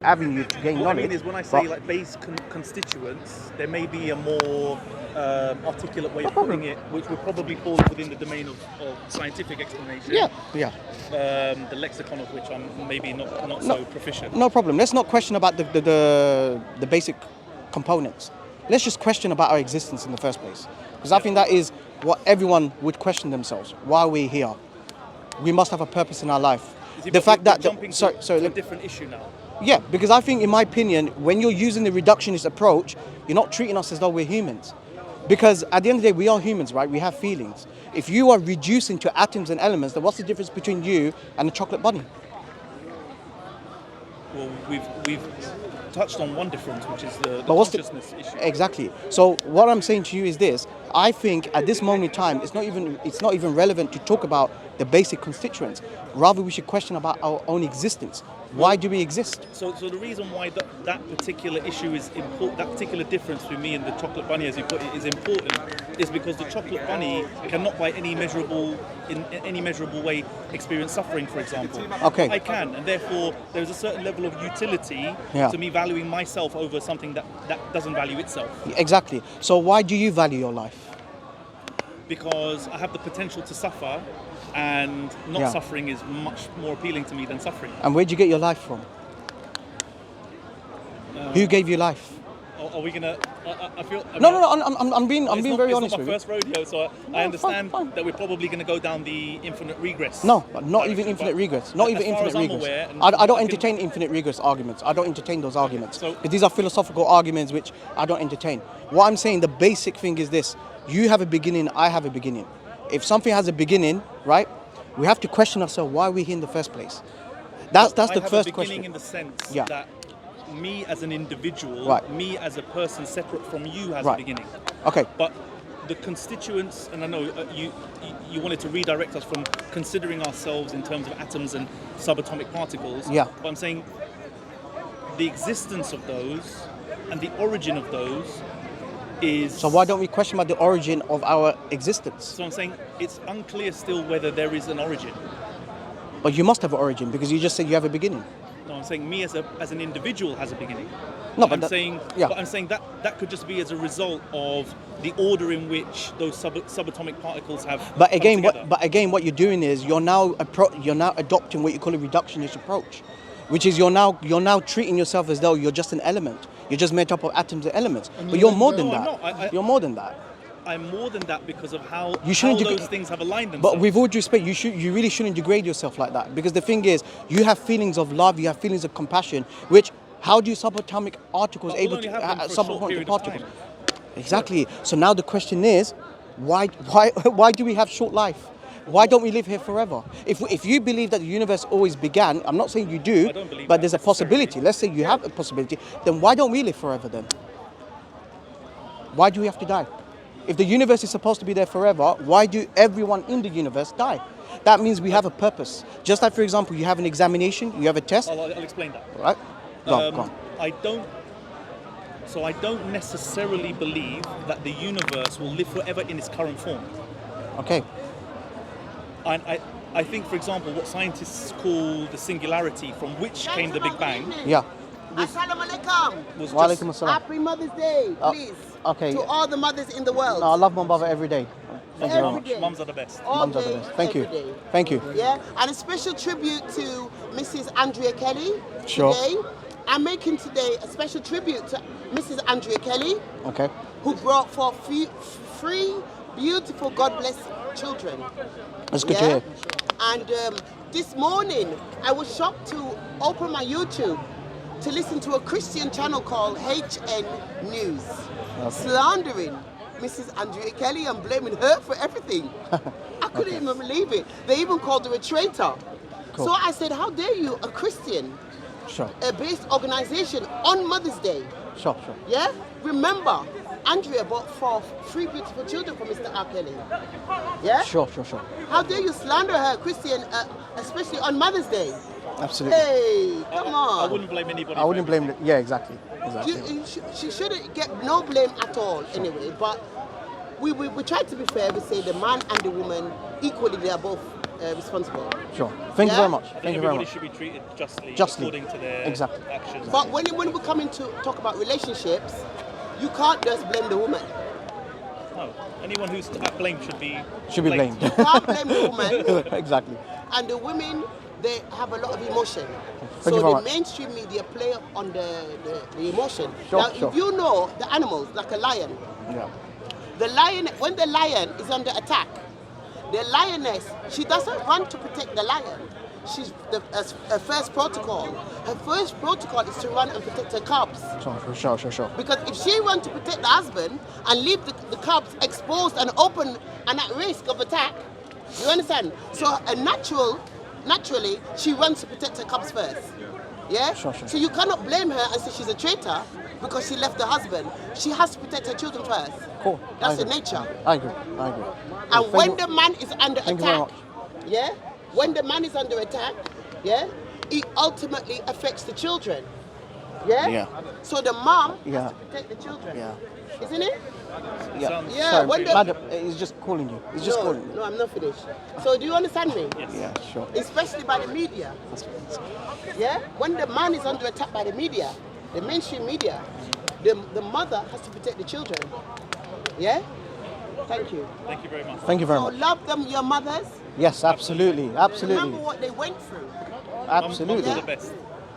avenue to gain What I knowledge. mean is when I say like base constituents, there may be a more articulate way of putting it, which would probably fall within the domain of scientific explanation. Yeah. The lexicon of which I'm maybe not so proficient. No problem. Let's not question about the basic components. Let's just question about our existence in the first place. Because I think that is what everyone would question themselves. Why are we here? We must have a purpose in our life. The fact that jumping to a different issue now. Yeah, because I think, in my opinion, when you're using the reductionist approach, you're not treating us as though we're humans. Because at the end of the day, we are humans, right? We have feelings. If you are reducing to atoms and elements, then what's the difference between you and a chocolate bunny? Well, we've touched on one difference, which is the consciousness issue. Exactly. So what I'm saying to you is this: I think at this moment in time, it's not even relevant to talk about the basic constituents. Rather, we should question about our own existence. Why do we exist? So the reason why that particular issue is important, that particular difference between me and the chocolate bunny, as you put it, is important, is because the chocolate bunny cannot, by any measurable way, experience suffering, for example. Okay. I can, and therefore there is a certain level of utility to me valuing myself over something that doesn't value itself. Exactly. So why do you value your life? Because I have the potential to suffer, and not suffering is much more appealing to me than suffering. And where'd you get your life from? Who gave you life? Are we gonna? I feel. I'm being very honest with you. It's not my first rodeo, so I understand that we're probably going to go down the infinite regress. No, not even infinite regress. Not even infinite regress. I don't entertain infinite regress arguments. I don't entertain those arguments. Because these are philosophical arguments which I don't entertain. What I'm saying, the basic thing is this: you have a beginning, I have a beginning. If something has a beginning, right, we have to question ourselves why we're here in the first place. That's the first question. In the sense that me as an individual, me as a person separate from you has a beginning. Okay. But the constituents, and I know you wanted to redirect us from considering ourselves in terms of atoms and subatomic particles. Yeah. But I'm saying the existence of those and the origin of those is... So why don't we question about the origin of our existence? So I'm saying it's unclear still whether there is an origin. But you must have an origin because you just said you have a beginning. No, I'm saying me as an individual has a beginning. No, but I'm saying that could just be as a result of the order in which those subatomic particles have. But again, what you're doing is you're now adopting what you call a reductionist approach, which is you're now treating yourself as though you're just an element. You're just made up of atoms and elements. But you're more than that. You're more than that. I'm more than that because of how those things have aligned themselves. But with all due respect, you really shouldn't degrade yourself like that. Because the thing is, you have feelings of love, you have feelings of compassion, which, how do subatomic particles able to subatomic particles? Exactly. So now the question is, why do we have short life? Why don't we live here forever? If you believe that the universe always began, I'm not saying you do, but there's a possibility. Let's say you have a possibility, then why don't we live forever then? Why do we have to die? If the universe is supposed to be there forever, why do everyone in the universe die? That means we have a purpose. Just like, for example, you have an examination, you have a test. I'll explain that. Right? Go on. I don't necessarily believe that the universe will live forever in its current form. Okay. I think, for example, what scientists call the singularity from which came the Big Bang. Yeah. Assalamu alaikum. Walaikum assalam. Happy Mother's Day, please. Okay. To all the mothers in the world. No, I love my mother every day. Thank you very much. Mums are the best. Mums are the best. Thank you. Thank you. Yeah, and a special tribute to Mrs. Andrea Kelly Sure. today. I'm making today a special tribute to Mrs. Andrea Kelly, Okay. who brought forth three beautiful, God-blessed children. That's good to hear. And this morning, I was shocked to open my YouTube to listen to a Christian channel called HN News, slandering Mrs. Andrea Kelly and blaming her for everything. I couldn't even believe it. They even called her a traitor. Cool. So I said, how dare you, a Christian, Sure. a based organization on Mother's Day? Sure. Yeah? Remember, Andrea brought forth three beautiful children for Mr. R. Kelly. Yeah? Sure. How dare you slander her, Christian, especially on Mother's Day? Absolutely. Hey, come on. I wouldn't blame anybody. I wouldn't blame. Yeah, exactly. She shouldn't get no blame at all, anyway. But we try to be fair. We say the man and the woman equally, they are both responsible. Sure. Thank you Yeah? very much. I think Thank you very everybody much. should be treated justly, Justly. according to their Exactly. actions. But when we come in to talk about relationships, you can't just blame the woman. No, anyone who's at blame should be blamed. You can't blame the woman. Exactly. And the women, they have a lot of emotion. Thank you So very the much. mainstream media play on the emotion. Sure, Now, sure. if you know the animals, like a lion, Yeah. the lion, when the lion is under attack, the lioness, she doesn't run to protect the lion. She's her first protocol. Her first protocol is to run and protect her cubs. Sure. Because if she runs to protect the husband and leave the cubs exposed and open and at risk of attack, you understand? So naturally, she runs to protect her cubs first. Yeah? Sure. So you cannot blame her and say she's a traitor because she left her husband. She has to protect her children first. Cool. That's I the agree. nature. I agree. And Thank when you. the man is under Thank you very attack, yeah, when the man is under attack, yeah, it ultimately affects the children. Yeah? Yeah. So the mom Yeah. has to protect the children. Yeah. Isn't it? Yeah. Yeah, Sorry, when the- madam, he's just calling you. He's just calling you. No, I'm not finished. So do you understand me? Yeah, sure. Especially by the media. Yeah? When the man is under attack by the media, the mainstream media, the mother has to protect the children. Yeah? Thank you. Thank you very much. Thank you very So much. love them, your mothers. Yes, absolutely. Remember what they went through. Absolutely. Mums are the best.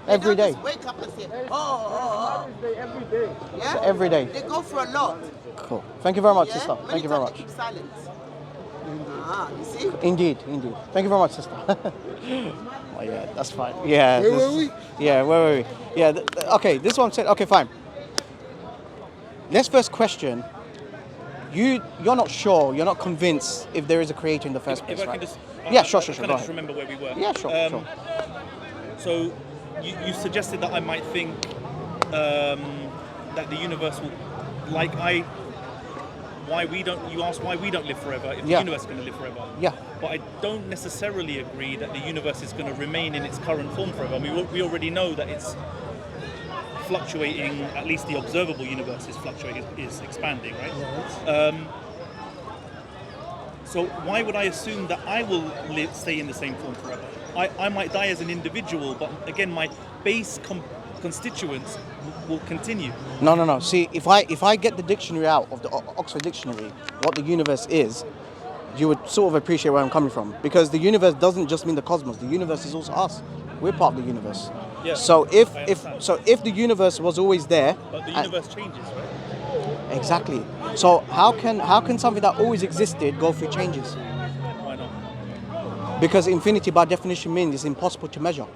Every They day. don't just wake up and say, oh. Every day. Yeah? Every day. They go through a lot. Cool. Thank you very much, Yeah? sister. Many Thank you very times much. they keep silence. You see? Indeed. Thank you very much, sister. Oh, yeah, that's fine. Yeah. Where were we? Yeah, where were we? Yeah, okay, this one said, okay, fine. Let's first question. You're not sure, you're not convinced if there is a creator in the first place, If I right? can just, Yeah, sure. I Go just ahead. remember where we were. Yeah, sure. So you suggested that I might think that the universe will, you asked why we don't live forever if Yeah. the universe is going to live forever. Yeah. But I don't necessarily agree that the universe is going to remain in its current form forever. I mean, we already know that it's fluctuating, at least the observable universe is fluctuating, is expanding, right? So why would I assume that I will stay in the same form forever? I might die as an individual, but again, my base constituents will continue. No. See, if I get the dictionary out of the Oxford Dictionary, what the universe is, you would sort of appreciate where I'm coming from. Because the universe doesn't just mean the cosmos. The universe is also us. We're part of the universe. Yeah, So I understand. if the universe was always there, But the universe changes, right? exactly. So how can something that always existed go through changes? Why not? Because infinity by definition means it's impossible to measure.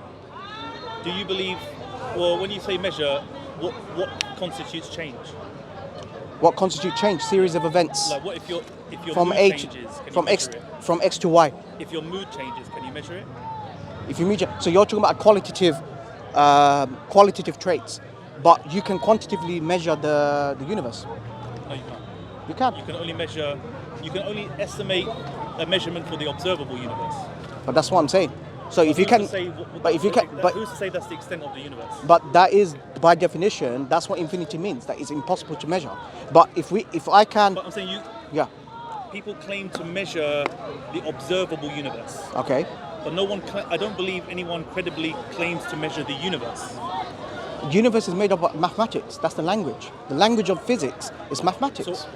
Do you believe? Well, when you say measure, what constitutes change? What constitutes change? Series of events Like, what if your from mood A changes? Can from you X measure it? from X to Y. If your mood changes, can you measure it? If you measure, so you're talking about qualitative traits, but you can quantitatively measure the universe. No, you can't. You can, You can only measure. You can only estimate a measurement for the observable universe. but that's what I'm saying. So if you Who's can, to say but if you can, but who's to say that's the extent of the universe? but that is by definition that's what infinity means. That is impossible to measure. But if I can, But I'm saying yeah, people claim to measure the observable universe, okay. but no one. I don't believe anyone credibly claims to measure the universe. Universe is made up of mathematics. That's the language. The language of physics is mathematics. So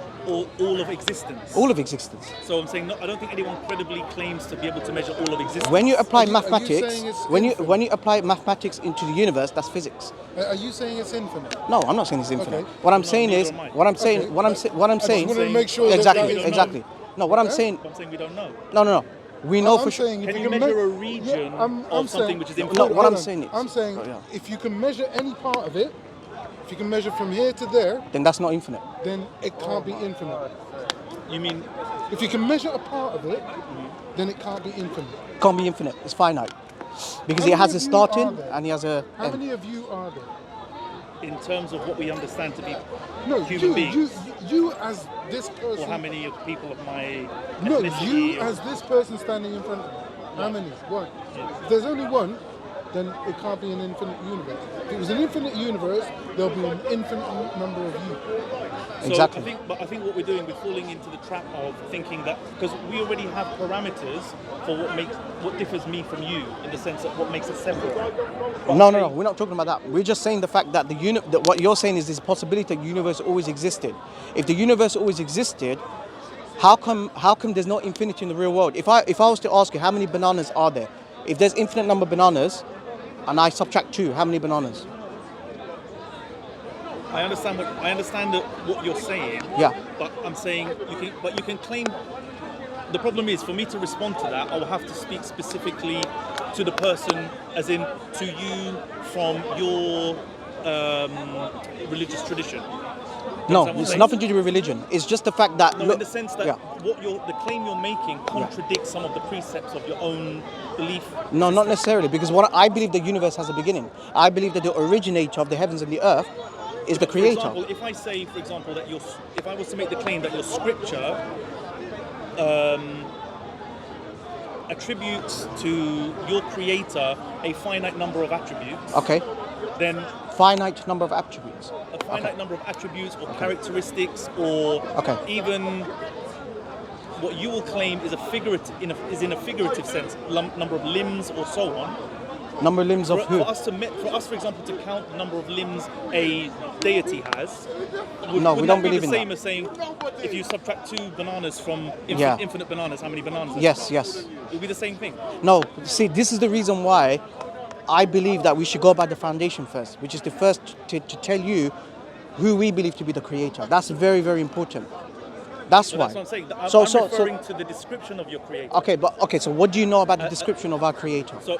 all of existence. All of existence. So I'm saying, no, I don't think anyone credibly claims to be able to measure all of existence. When you apply Are you mathematics, saying it's when infinite? you apply mathematics into the universe, that's physics. Are you saying it's infinite? No, I'm not saying it's infinite. Okay. What I'm No, saying neither is, am I. what I'm saying, Okay. what I'm I just saying, wanted to make sure that exactly, that is exactly. No, what I'm saying, I'm saying we don't know. no. We know I'm for sure. saying if Can you me- measure a region of something which is No, important? what I'm Hold on. saying is- I'm saying Oh, yeah. if you can measure any part of it, if you can measure from here to there, Then that's not infinite. then it can't be infinite. You mean If you can measure a part of it, then it can't be infinite. Can't be infinite. It's finite because How it has many a of you starting are there? and it has a How end. many of you are there? in terms of what we understand to be No, human beings? you as this Or person. how many of people of my No, ethnicity you or- as this person standing in front of me. How many? One. If there's only one, then it can't be an infinite universe. If it was an infinite universe, there'll be an infinite number of you. So Exactly. I think what we're doing, we're falling into the trap of thinking that because we already have parameters for what differs me from you in the sense of what makes us separate. No, we're not talking about that. We're just saying the fact that that what you're saying is this possibility that the universe always existed. If the universe always existed, how come there's no infinity in the real world? If I was to ask you how many bananas are there, if there's infinite number of bananas, and I subtract 2, how many bananas? I understand what you're saying. Yeah. But I'm saying you can claim. The problem is, for me to respond to that, I will have to speak specifically to the person, as in to you from your religious tradition. No, it's nothing to do with religion. It's just the fact that No, in the sense that yeah. the claim you're making contradicts some of the precepts of your own belief. No, not necessarily, because what I believe the universe has a beginning. I believe that the originator of the heavens and the earth is the creator. For example, if I say, for example, that if I was to make the claim that your scripture attributes to your creator a finite number of attributes, Okay. then Finite number of attributes. a finite number of attributes or characteristics, or Okay. even what you will claim is in a figurative sense, number of limbs or so on. Number of limbs of who? For us, for example, to count the number of limbs a deity has, No, we don't believe the in same that. as saying if you subtract 2 bananas from Yeah. infinite bananas, how many bananas? Yes. It would be the same thing. No, see, this is the reason why I believe that we should go by the foundation first, which is the first to tell you who we believe to be the creator. That's very, very important. That's So why. that's what I'm saying. I'm So referring to the description of your creator. okay. So what do you know about the description of our creator? So,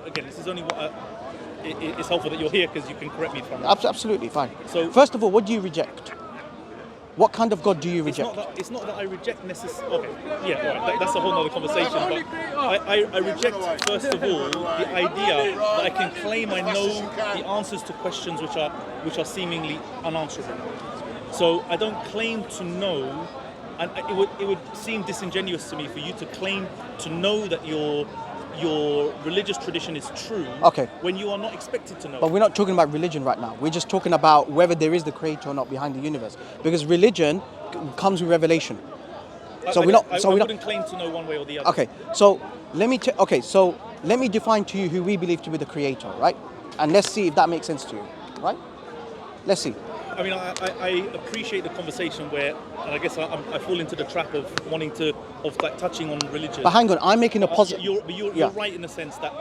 again, this is only what it's helpful that you're here because you can correct me if I'm wrong. Absolutely fine. So- first of all, what do you reject? What kind of God do you reject? It's not that I reject necessarily. Okay, yeah, all right. That's a whole other conversation. But I reject, first of all, the idea that I can claim I know the answers to questions which are seemingly unanswerable. So I don't claim to know, and it would seem disingenuous to me for you to claim to know that your religious tradition is true. Okay. When you are not expected to know. But we're not talking about religion right now. We're just talking about whether there is the creator or not behind the universe. Because religion comes with revelation. So I wouldn't claim to know one way or the other. Okay. So let me define to you who we believe to be the creator, right? And let's see if that makes sense to you, right? Let's see. I mean, I appreciate the conversation where, and I guess I fall into the trap of wanting to, like touching on religion. But hang on, I'm making a positive. You're right in the sense that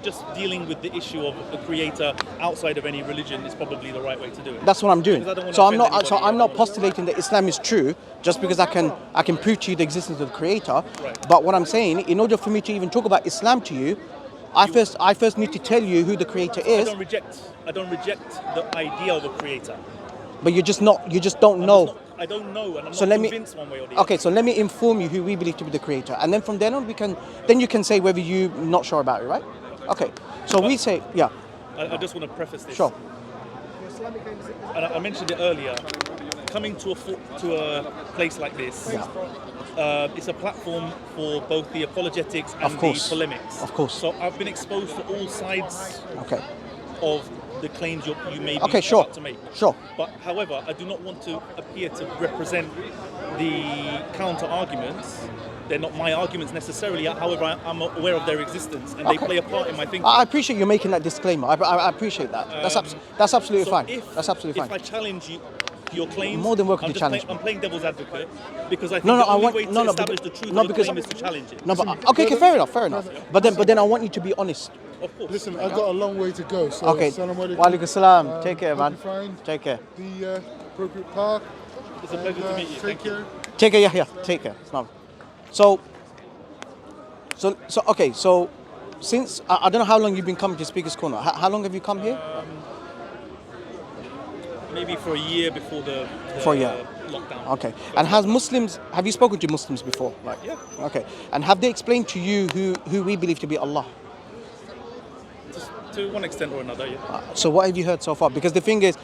just dealing with the issue of a creator outside of any religion is probably the right way to do it. That's what I'm doing. Because I don't wanna So offend I'm not anybody. postulating that Islam is true just because I can prove to you the existence of the creator. Right. But what I'm saying, in order for me to even talk about Islam to you, I first need to tell you who the creator is. I don't reject the idea of a creator. But you just don't know. I don't know, and I'm So not let me. convinced one way or the other. Okay, so let me inform you who we believe to be the creator, and then from then on then you can say whether you're not sure about it, right? Okay. So we say, yeah, I just want to preface this. sure. And I mentioned it earlier. Coming to a place like this, it's a platform for both the apologetics and Of course. the polemics. Of course. So I've been exposed to all sides Okay. of the claims you may be Okay, sure. about to make. Sure. But however, I do not want to appear to represent the counter arguments. They're not my arguments necessarily. However, I'm aware of their existence and they play a part in my thinking. I appreciate you making that disclaimer. I appreciate that. That's absolutely So fine. if- That's absolutely If I fine. challenge your claims, More than welcome I'm to just challenge I'm playing devil's advocate because I think No, the I only want way to no, establish because, the truth no, of the because claim is to challenge it. no, but okay, fair enough. But then I want you to be honest. Of course. Listen, I've got a long way to go. So Okay. Assalamu alaikum. Wa alaikum salam. Take care, hope man. you find Take care. the appropriate park. It's a pleasure to meet you. Take Thank you. care. Take care. Yeah. Take care. It's not. So okay. So since I don't know how long you've been coming to Speaker's Corner. How long have you come here? Maybe for a year before the For a year. lockdown. Okay. And have you spoken to Muslims before? Like, Yeah. Okay. And have they explained to you who we believe to be Allah? To one extent or another, yeah. So what have you heard so far? Because the thing is,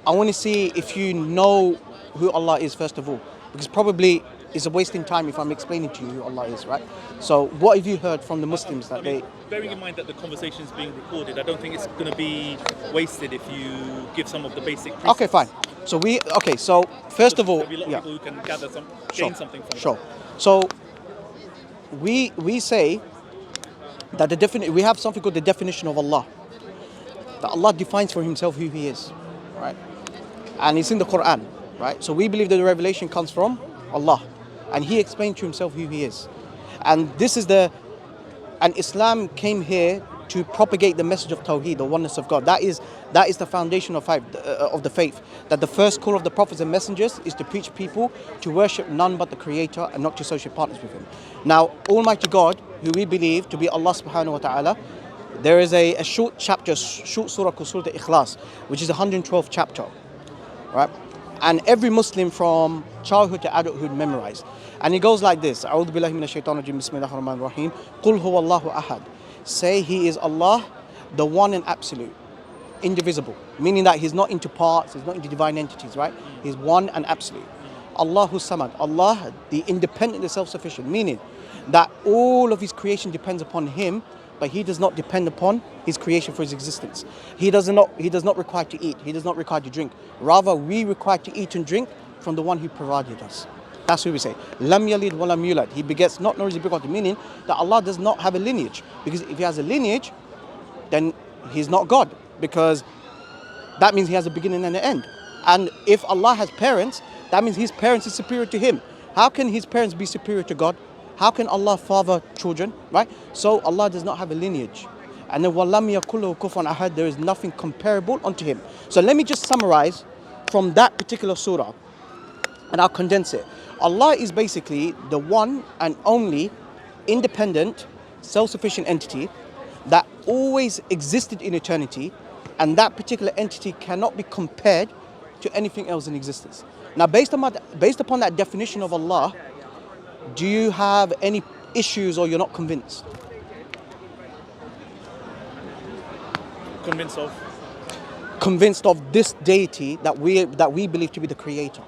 I want to see if you know who Allah is first of all. Because probably it's a wasting time if I'm explaining to you who Allah is, right? So what have you heard from the Muslims that they... Bearing in mind that the conversation is being recorded, I don't think it's going to be wasted if you give some of the basic precepts. Okay, fine. So first of all... There'll be a lot of people who can gain something from Sure. So we say that we have something called the definition of Allah. That Allah defines for himself who he is, right? And it's in the Quran, right? So we believe that the revelation comes from Allah, and he explained to himself who he is. And Islam came here to propagate the message of Tawheed, the oneness of God. That is the foundation of the faith. That the first call of the prophets and messengers is to preach people to worship none but the Creator and not to associate partners with him. Now, Almighty God, who we believe to be Allah subhanahu wa ta'ala, there is a short surah called Surah Al-Ikhlas, which is the 112th chapter, right? And every Muslim from childhood to adulthood memorized. And it goes like this: A'udhu billahi minash shaitanir rajim, bismillahir rahmanir rahim, Qul huwallahu ahad. Say he is Allah, the one and absolute, indivisible, meaning that he's not into parts, he's not into divine entities, right? He's one and absolute. Allahu samad, Allah, the independent, the self-sufficient, meaning that all of his creation depends upon him, but he does not depend upon his creation for his existence. He does not require to eat, he does not require to drink. Rather, we require to eat and drink from the one who provided us. That's what we say. Lam yalid wa lam yulad. He begets not, nor is he begotten, meaning that Allah does not have a lineage. Because if he has a lineage, then he's not God, because that means he has a beginning and an end. And if Allah has parents, that means his parents is superior to him. How can his parents be superior to God? How can Allah father children, right? So Allah does not have a lineage. And then وَلَمْ يَكُنْ لَهُ كُفُوًا أَحَدٌ, there is nothing comparable unto him. So let me just summarize from that particular surah, and I'll condense it. Allah is basically the one and only independent, self-sufficient entity that always existed in eternity, and that particular entity cannot be compared to anything else in existence. Now, based upon that definition of Allah, do you have any issues, or you're not convinced? Convinced of? Convinced of this deity that we believe to be the creator.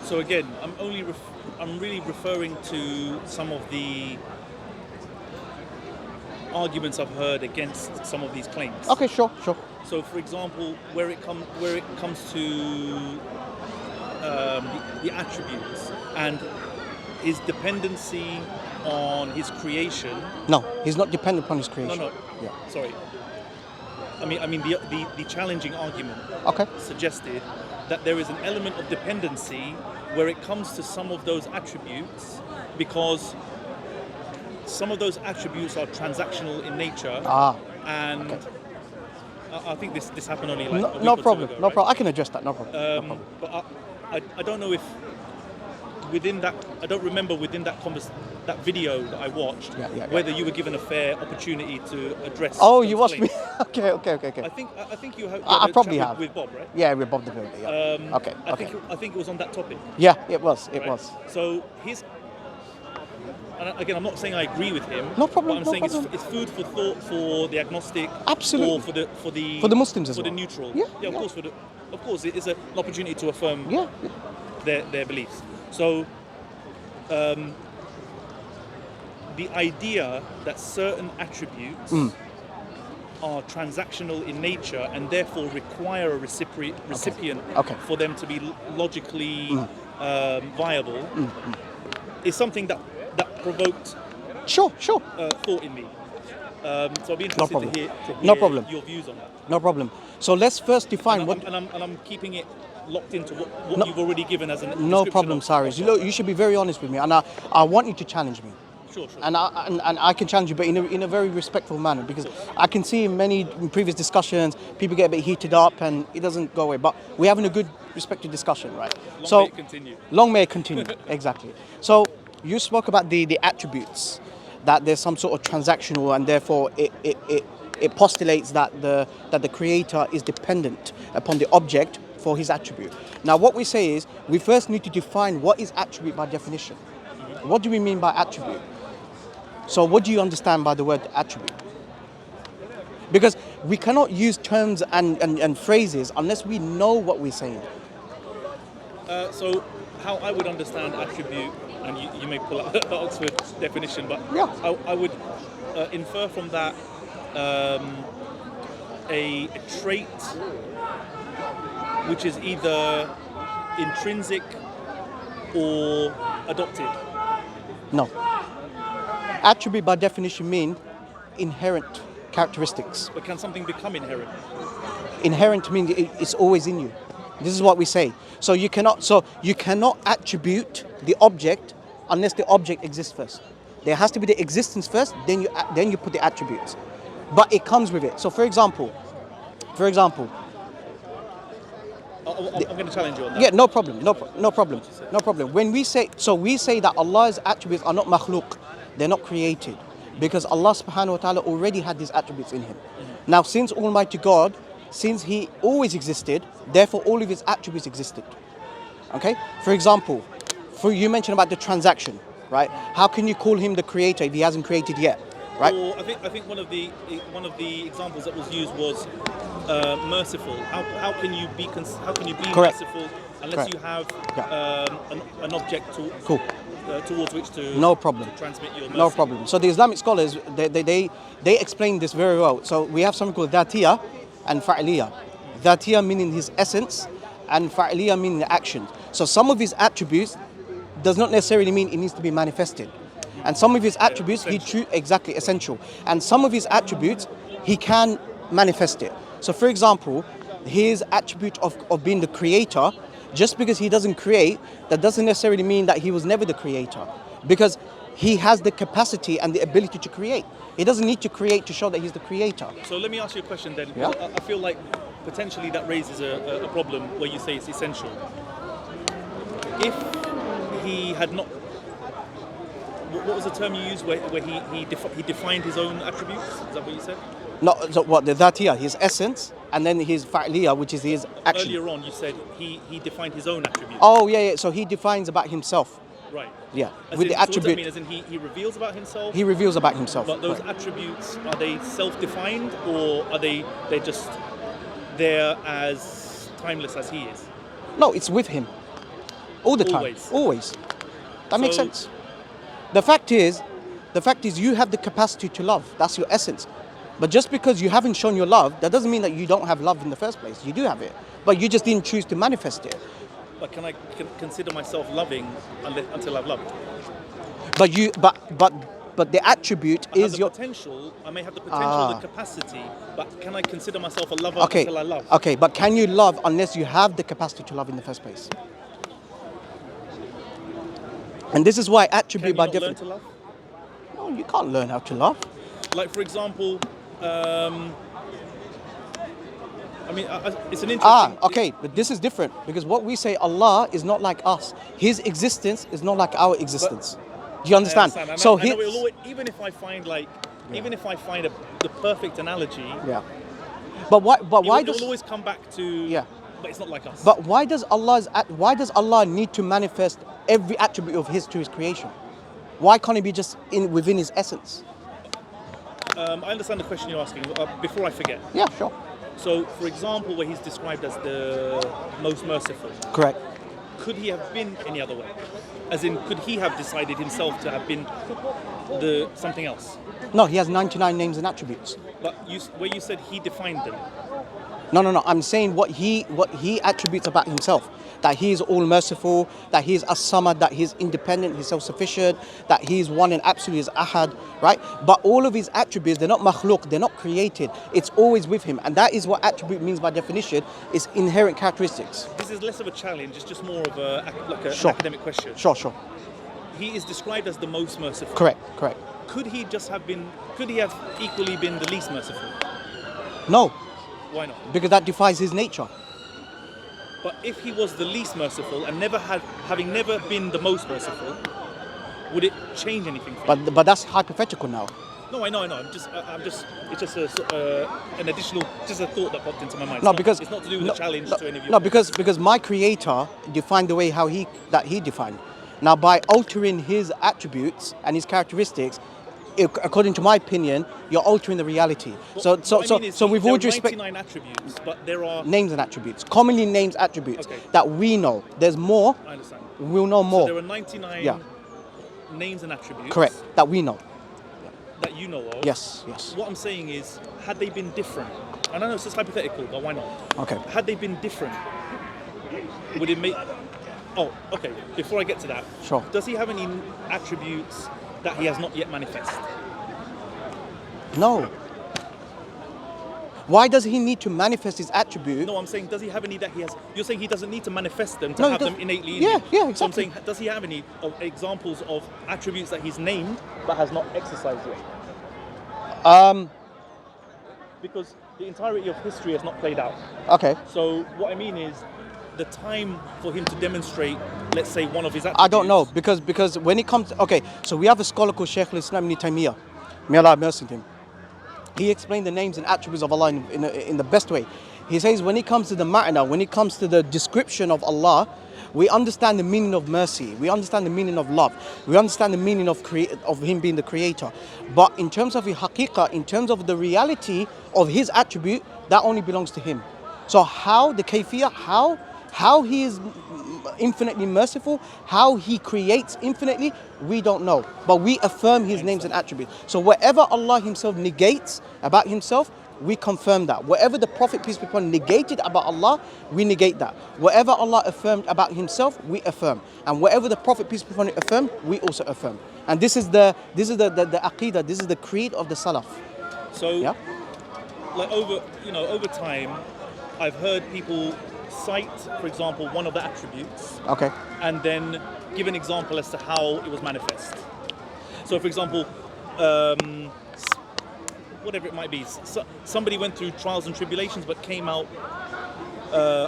So again, I'm really referring to some of the arguments I've heard against some of these claims. Okay, sure. So, for example, where it comes to the attributes and his dependency on his creation. No, he's not dependent upon his creation. No. Yeah. Sorry. I mean the challenging argument suggested that there is an element of dependency where it comes to some of those attributes, because some of those attributes are transactional in nature. And okay. I think this happened only like no problem. Ago, no right? problem. I can address that. No problem. But I don't know if within that, I don't remember within that that video that I watched whether you were given a fair opportunity to address. Oh, you watched me. Okay. I think you. I probably have with Bob, right? Yeah, with Bob the Builder. Yeah. Okay. I think it was on that topic. Yeah, it was. So and again, I'm not saying I agree with him. No problem. But I'm saying it's food for thought for the agnostic. Absolutely. Or for the Muslims as well. For the neutral. Yeah. Of course, it is an opportunity to affirm their beliefs. So, the idea that certain attributes are transactional in nature and therefore require a recipient for them to be logically viable is something that provoked thought in me. So I'll be interested to hear your views on that. No problem. So let's first define I'm keeping it locked into what you've already given as an no problem, Cyrus. You should be very honest with me, and I want you to challenge me. Sure. And I can challenge you, but in a very respectful manner, because I can see in many previous discussions people get a bit heated up and it doesn't go away. But we're having a good, respected discussion, right? Long may it continue. Exactly. So you spoke about the attributes, that there's some sort of transactional, and therefore it postulates that the creator is dependent upon the object for his attribute. Now, what we say is we first need to define what is attribute by definition. What do we mean by attribute? So what do you understand by the word attribute? Because we cannot use terms and phrases unless we know what we're saying. So how I would understand attribute, and you may pull out the Oxford definition, but Yeah. I would infer from that a trait which is either intrinsic or adopted. No. Attribute by definition mean inherent characteristics. But can something become inherent? Inherent means it's always in you. This is what we say. So you cannot attribute the object unless the object exists first. There has to be the existence first, then you put the attributes. But it comes with it. So for example, I'm going to challenge you on that. yeah, no problem. When we say that Allah's attributes are not makhluk, they're not created, because Allah subhanahu wa ta'ala already had these attributes in him. Now, since Almighty God, since he always existed, therefore all of his attributes existed. Okay? For example, you mentioned about the transaction, right? How can you call him the creator if he hasn't created yet? Right? Or I think one of the examples that was used was merciful. How can you be Correct. merciful unless Correct. you have an object Cool. towards which to No problem. transmit your mercy? No problem. So the Islamic scholars, they explain this very well. So we have something called dhatiyah and fa'iliyah. Dhatiyah meaning his essence, and fa'iliyah meaning the action. So some of his attributes does not necessarily mean it needs to be manifested. And some of his attributes, exactly, essential. And some of his attributes, he can manifest it. So for example, his attribute of being the creator, just because he doesn't create, that doesn't necessarily mean that he was never the creator. Because he has the capacity and the ability to create. He doesn't need to create to show that he's the creator. So let me ask you a question then. Yeah. I feel like potentially that raises a problem where you say it's essential. If he had not, what was the term you used where he defined his own attributes? Is that what you said? No, so what, the dhatiyah, his essence, and then his fa'iliyah, which is his action. Earlier on you said he defined his own attributes. Oh, yeah. So he defines about himself. Right. Yeah, As with in, the so what does that attribute. mean? As in he reveals about himself? He reveals about himself. But those Correct. attributes, are they self-defined, or are they're just there as timeless as he is? No, it's with him. All the time. Always. Always. That makes So- sense. The fact is you have the capacity to love. That's your essence. But just because you haven't shown your love, that doesn't mean that you don't have love in the first place. You do have it. But you just didn't choose to manifest it. But can I consider myself loving until I've loved? But the attribute is your Potential. I may have the potential, the capacity, but can I consider myself a lover okay. until I love? Okay, but can you love unless you have the capacity to love in the first place? And this is why Can attribute you by not learn different. to love? No, you can't learn how to love. Like for example, I mean, it's an interesting. Okay, but this is different because what we say, Allah is not like us. His existence is not like our existence. Do you understand? I So know it'll always, even if I find the perfect analogy, yeah. But why? But why it does? will always come back to Yeah. But it's not like us. But why does Allah need to manifest every attribute of His to His creation? Why can't it be just within His essence? I understand the question you're asking. Before I forget, Yeah, sure. so for example, where he's described as the most merciful, Correct. could he have been any other way? As in, could he have decided himself to have been the something else? No, He has 99 names and attributes. But where you said he defined them, No. I'm saying what he attributes about himself. That he is all merciful, that he is as-samad, that he is independent, he's self-sufficient, that he is one and absolute, is ahad, right? But all of his attributes, they're not makhluk, they're not created. It's always with him. And that is what attribute means by definition, is inherent characteristics. this is less of a challenge. It's just more of an Sure. academic question. Sure. He is described as the most merciful. Correct. Could he have equally been the least merciful? No, Why not? because that defies his nature. But if he was the least merciful and having never been the most merciful, would it change anything for you? But that's hypothetical now. No, I know. It's just an additional, just a thought that popped into my mind. No, It's because it's not to do with the challenge to any of you. No, because my creator defined the way that he defined. Now, by altering his attributes and his characteristics, according to my opinion, you're altering the reality. So with all due respect, 99 attributes, but there are names and attributes, commonly named attributes Okay. that we know. There's more. I understand. We'll know more. So there are 99 Yeah. names and attributes. Correct. That we know. That you know of. Yes. Yes. What I'm saying is, had they been different, and I know it's just hypothetical, but why not? Okay. Had they been different, would it make? Oh, okay. Before I get to that, Sure. Does he have any attributes that he has not yet manifest? No. Why does he need to manifest his attribute? No, I'm saying, does he have any that he has? You're saying he doesn't need to manifest them to No, he have them does- innately in Yeah, him. yeah, So I'm exactly. saying, does he have any examples of attributes that he's named but has not exercised yet? Because the entirety of history has not played out. Okay. So what I mean is, the time for him to demonstrate, let's say, one of his attributes. I don't know because when it comes, okay, so we have a scholar called Shaykh al-Islam Ibn Taymiyyah. May Allah have mercy on him. He explained the names and attributes of Allah in the best way. He says when it comes to the ma'na, when it comes to the description of Allah, we understand the meaning of mercy. We understand the meaning of love. We understand the meaning of him being the creator. But in terms of the haqiqah, in terms of the reality of his attribute, that only belongs to him. So how the kayfiyah, how he is infinitely merciful, how he creates infinitely, we don't know. But we affirm his names and attributes. So whatever Allah himself negates about himself, we confirm that. Whatever the Prophet, peace be upon him, negated about Allah, we negate that. Whatever Allah affirmed about himself, we affirm. And whatever the Prophet, peace be upon him, affirmed, we also affirm. And this is the aqeedah, this is the creed of the Salaf. So, Yeah? like over time, I've heard people cite, for example, one of the attributes, Okay. and then give an example as to how it was manifest. So, for example, whatever it might be, somebody went through trials and tribulations but came out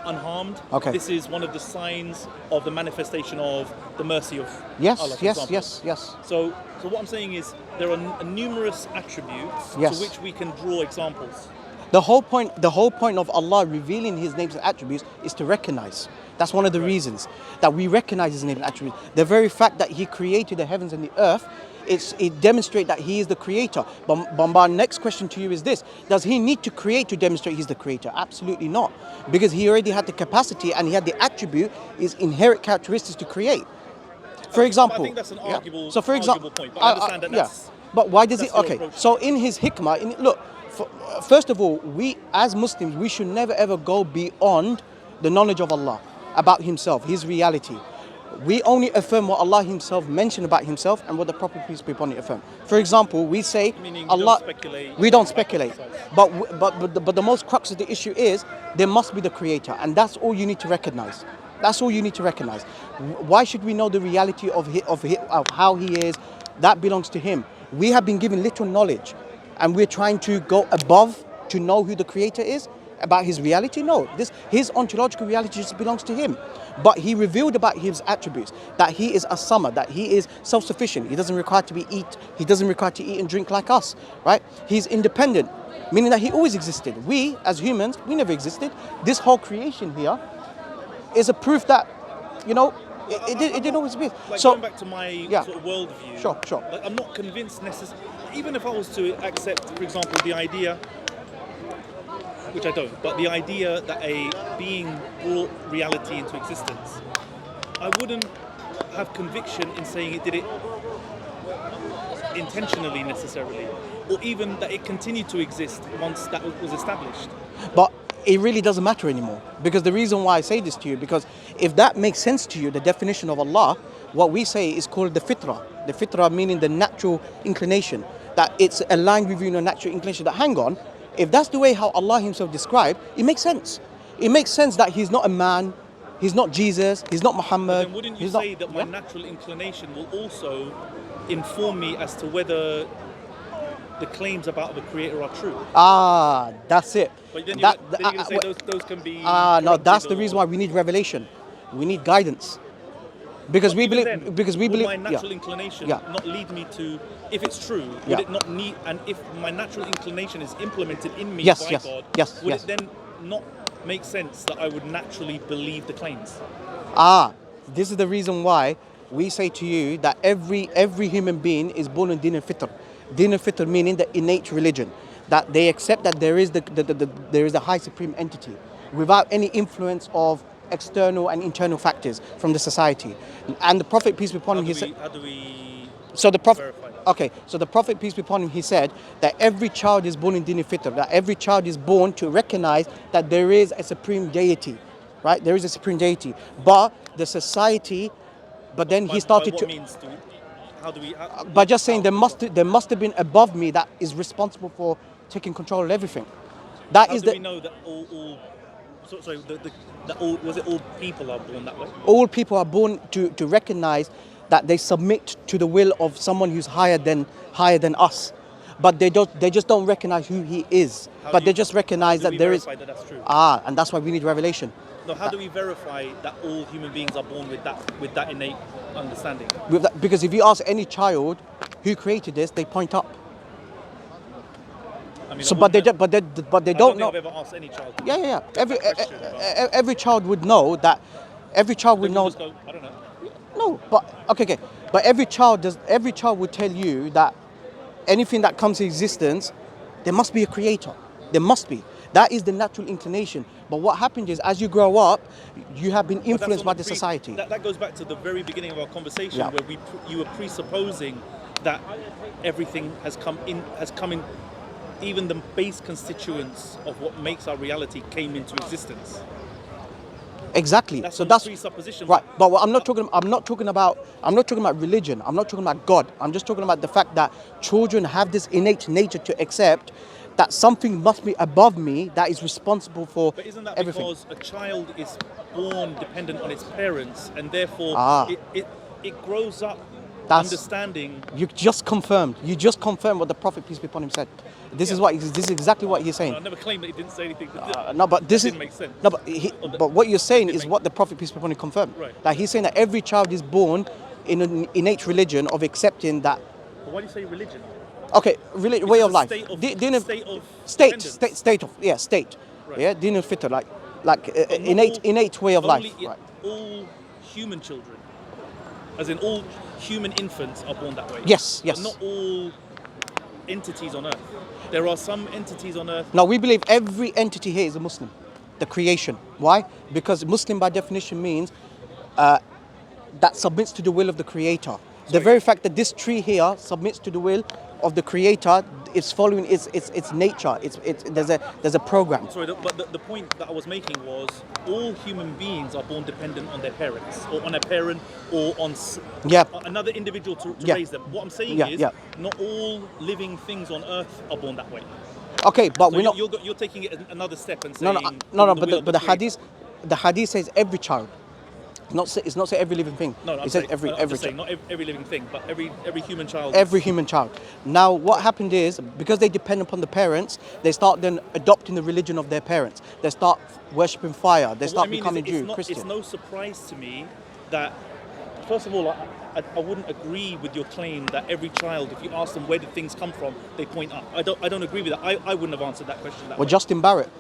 unharmed. Okay. This is one of the signs of the manifestation of the mercy of Yes, Allah. For yes, example. yes. So what I'm saying is there are numerous attributes Yes. to which we can draw examples. The whole point of Allah revealing his names and attributes is to recognize. That's one of the reasons that we recognize his name and attributes. The very fact that he created the heavens and the earth, it demonstrates that he is the creator. But my next question to you is this: does he need to create to demonstrate he's the creator? Absolutely not, because he already had the capacity and he had the attribute, his inherent characteristics to create. For example, I think that's an arguable, so for example, point, but I understand that that's... But why does it? that's your Okay, approach. so in his hikmah, look. First of all, we as Muslims, we should never ever go beyond the knowledge of Allah about himself, his reality. We only affirm what Allah himself mentioned about himself and what the Prophet, peace be upon him, affirmed. For example, we say Meaning you Allah. don't speculate. We don't speculate. But the most crux of the issue is there must be the creator, and that's all you need to recognize. That's all you need to recognize. Why should we know the reality of how he is? That belongs to him. We have been given little knowledge, and we're trying to go above to know who the creator is, about his reality. No, his ontological reality just belongs to him. But he revealed about his attributes, that he is a samad, that he is self-sufficient. He doesn't require to eat and drink like us, right? He's independent, meaning that he always existed. We, as humans, we never existed. This whole creation here is a proof that, it didn't always be. Like, So going back to my sort of worldview, Sure. Like, I'm not convinced necessarily, even if I was to accept, for example, the idea, which I don't, but the idea that a being brought reality into existence, I wouldn't have conviction in saying it did it intentionally necessarily, or even that it continued to exist once that was established. But it really doesn't matter anymore, because the reason why I say this to you, because if that makes sense to you, the definition of Allah, what we say is called the fitrah. The fitrah meaning the natural inclination, that it's aligned with your natural inclination. That hang on, if that's the way how Allah himself described, it makes sense. It makes sense that he's not a man, he's not Jesus, he's not Muhammad. Then wouldn't you say that my natural inclination will also inform me as to whether the claims about the creator are true? Ah, that's it. But then you're going to say those can be... No, that's the reason why we need revelation. We need guidance. Because we believe. Then, will my natural inclination not lead me to, if it's true, would it not need, and if my natural inclination is implemented in me by God, would it then not make sense that I would naturally believe the claims? This is the reason why we say to you that every human being is born in din and fitr. Din al-Fitr meaning the innate religion, that they accept that there is there is a high supreme entity without any influence of external and internal factors from the society. And the Prophet, peace be upon him, he said. How do we So the Prophet, verify that? okay, so the Prophet, peace be upon him, he said that every child is born in Din al-Fitr, that every child is born to recognize that there is a supreme deity, right? There is a supreme deity, but the society, but then he started by to. what means how do we? By just saying there must have been above me that is responsible for taking control of everything. That How is do we know that all people are born that way? all people are born to recognize that they submit to the will of someone who's higher than us, but they just don't recognize who he is. But they just recognize that there is. That that's true? And that's why we need revelation. No, how do we verify that all human beings are born with that innate understanding? Because if you ask any child who created this, they point up. I mean, So, but they don't know. I've ever asked any child. Yeah. question about- Every child would know that. Every child would They know. just go, I don't know. No, but okay. But every child would tell you that anything that comes to existence, there must be a creator. There must be. That is the natural inclination. But what happens is, as you grow up, you have been But that's influenced on by the society. That goes back to the very beginning of our conversation, Yeah. where you were presupposing that everything has come in. Even the base constituents of what makes our reality came into existence. Exactly. That's So on that's presupposition. right. But what I'm not talking about religion. I'm not talking about God. I'm just talking about the fact that children have this innate nature to accept that something must be above me that is responsible for But isn't that everything. because a child is born dependent on its parents, and therefore it grows up understanding? You just confirmed what the Prophet, peace be upon him, said. This is exactly what he's saying. I never claimed that he didn't say anything. No, but this didn't make sense. No, but what you're saying is what the Prophet, peace be upon him, confirmed. Right. That he's saying that every child is born in an innate religion of accepting that. But why do you say religion? Okay, way of life. State of State. Right. Yeah, din al-fitr, like But not innate way of life. only Right. all human children, as in all human infants, are born that way. Yes. But not all entities on earth. There are some entities on earth. Now we believe every entity here is a Muslim, the creation. Why? Because Muslim by definition means that submits to the will of the Creator. The very fact that this tree here submits to the will of the Creator, it's following its nature. There's a program. Sorry, but the point that I was making was all human beings are born dependent on their parents, or on a parent, or on another individual to raise them. What I'm saying is, not all living things on earth are born that way. Okay, but So we're not. you're taking it another step and saying No. But the hadith says every child. It's not say every living thing. No, it says every saying, not every living thing, but every human child. Every human child. Now, what happened is, because they depend upon the parents, they start then adopting the religion of their parents. They start worshipping fire. They start becoming Jew, Christian. It's no surprise to me that, first of all, I wouldn't agree with your claim that every child, if you ask them where did things come from, they point up. I don't agree with that. I wouldn't have answered that question that way. Justin Barrett,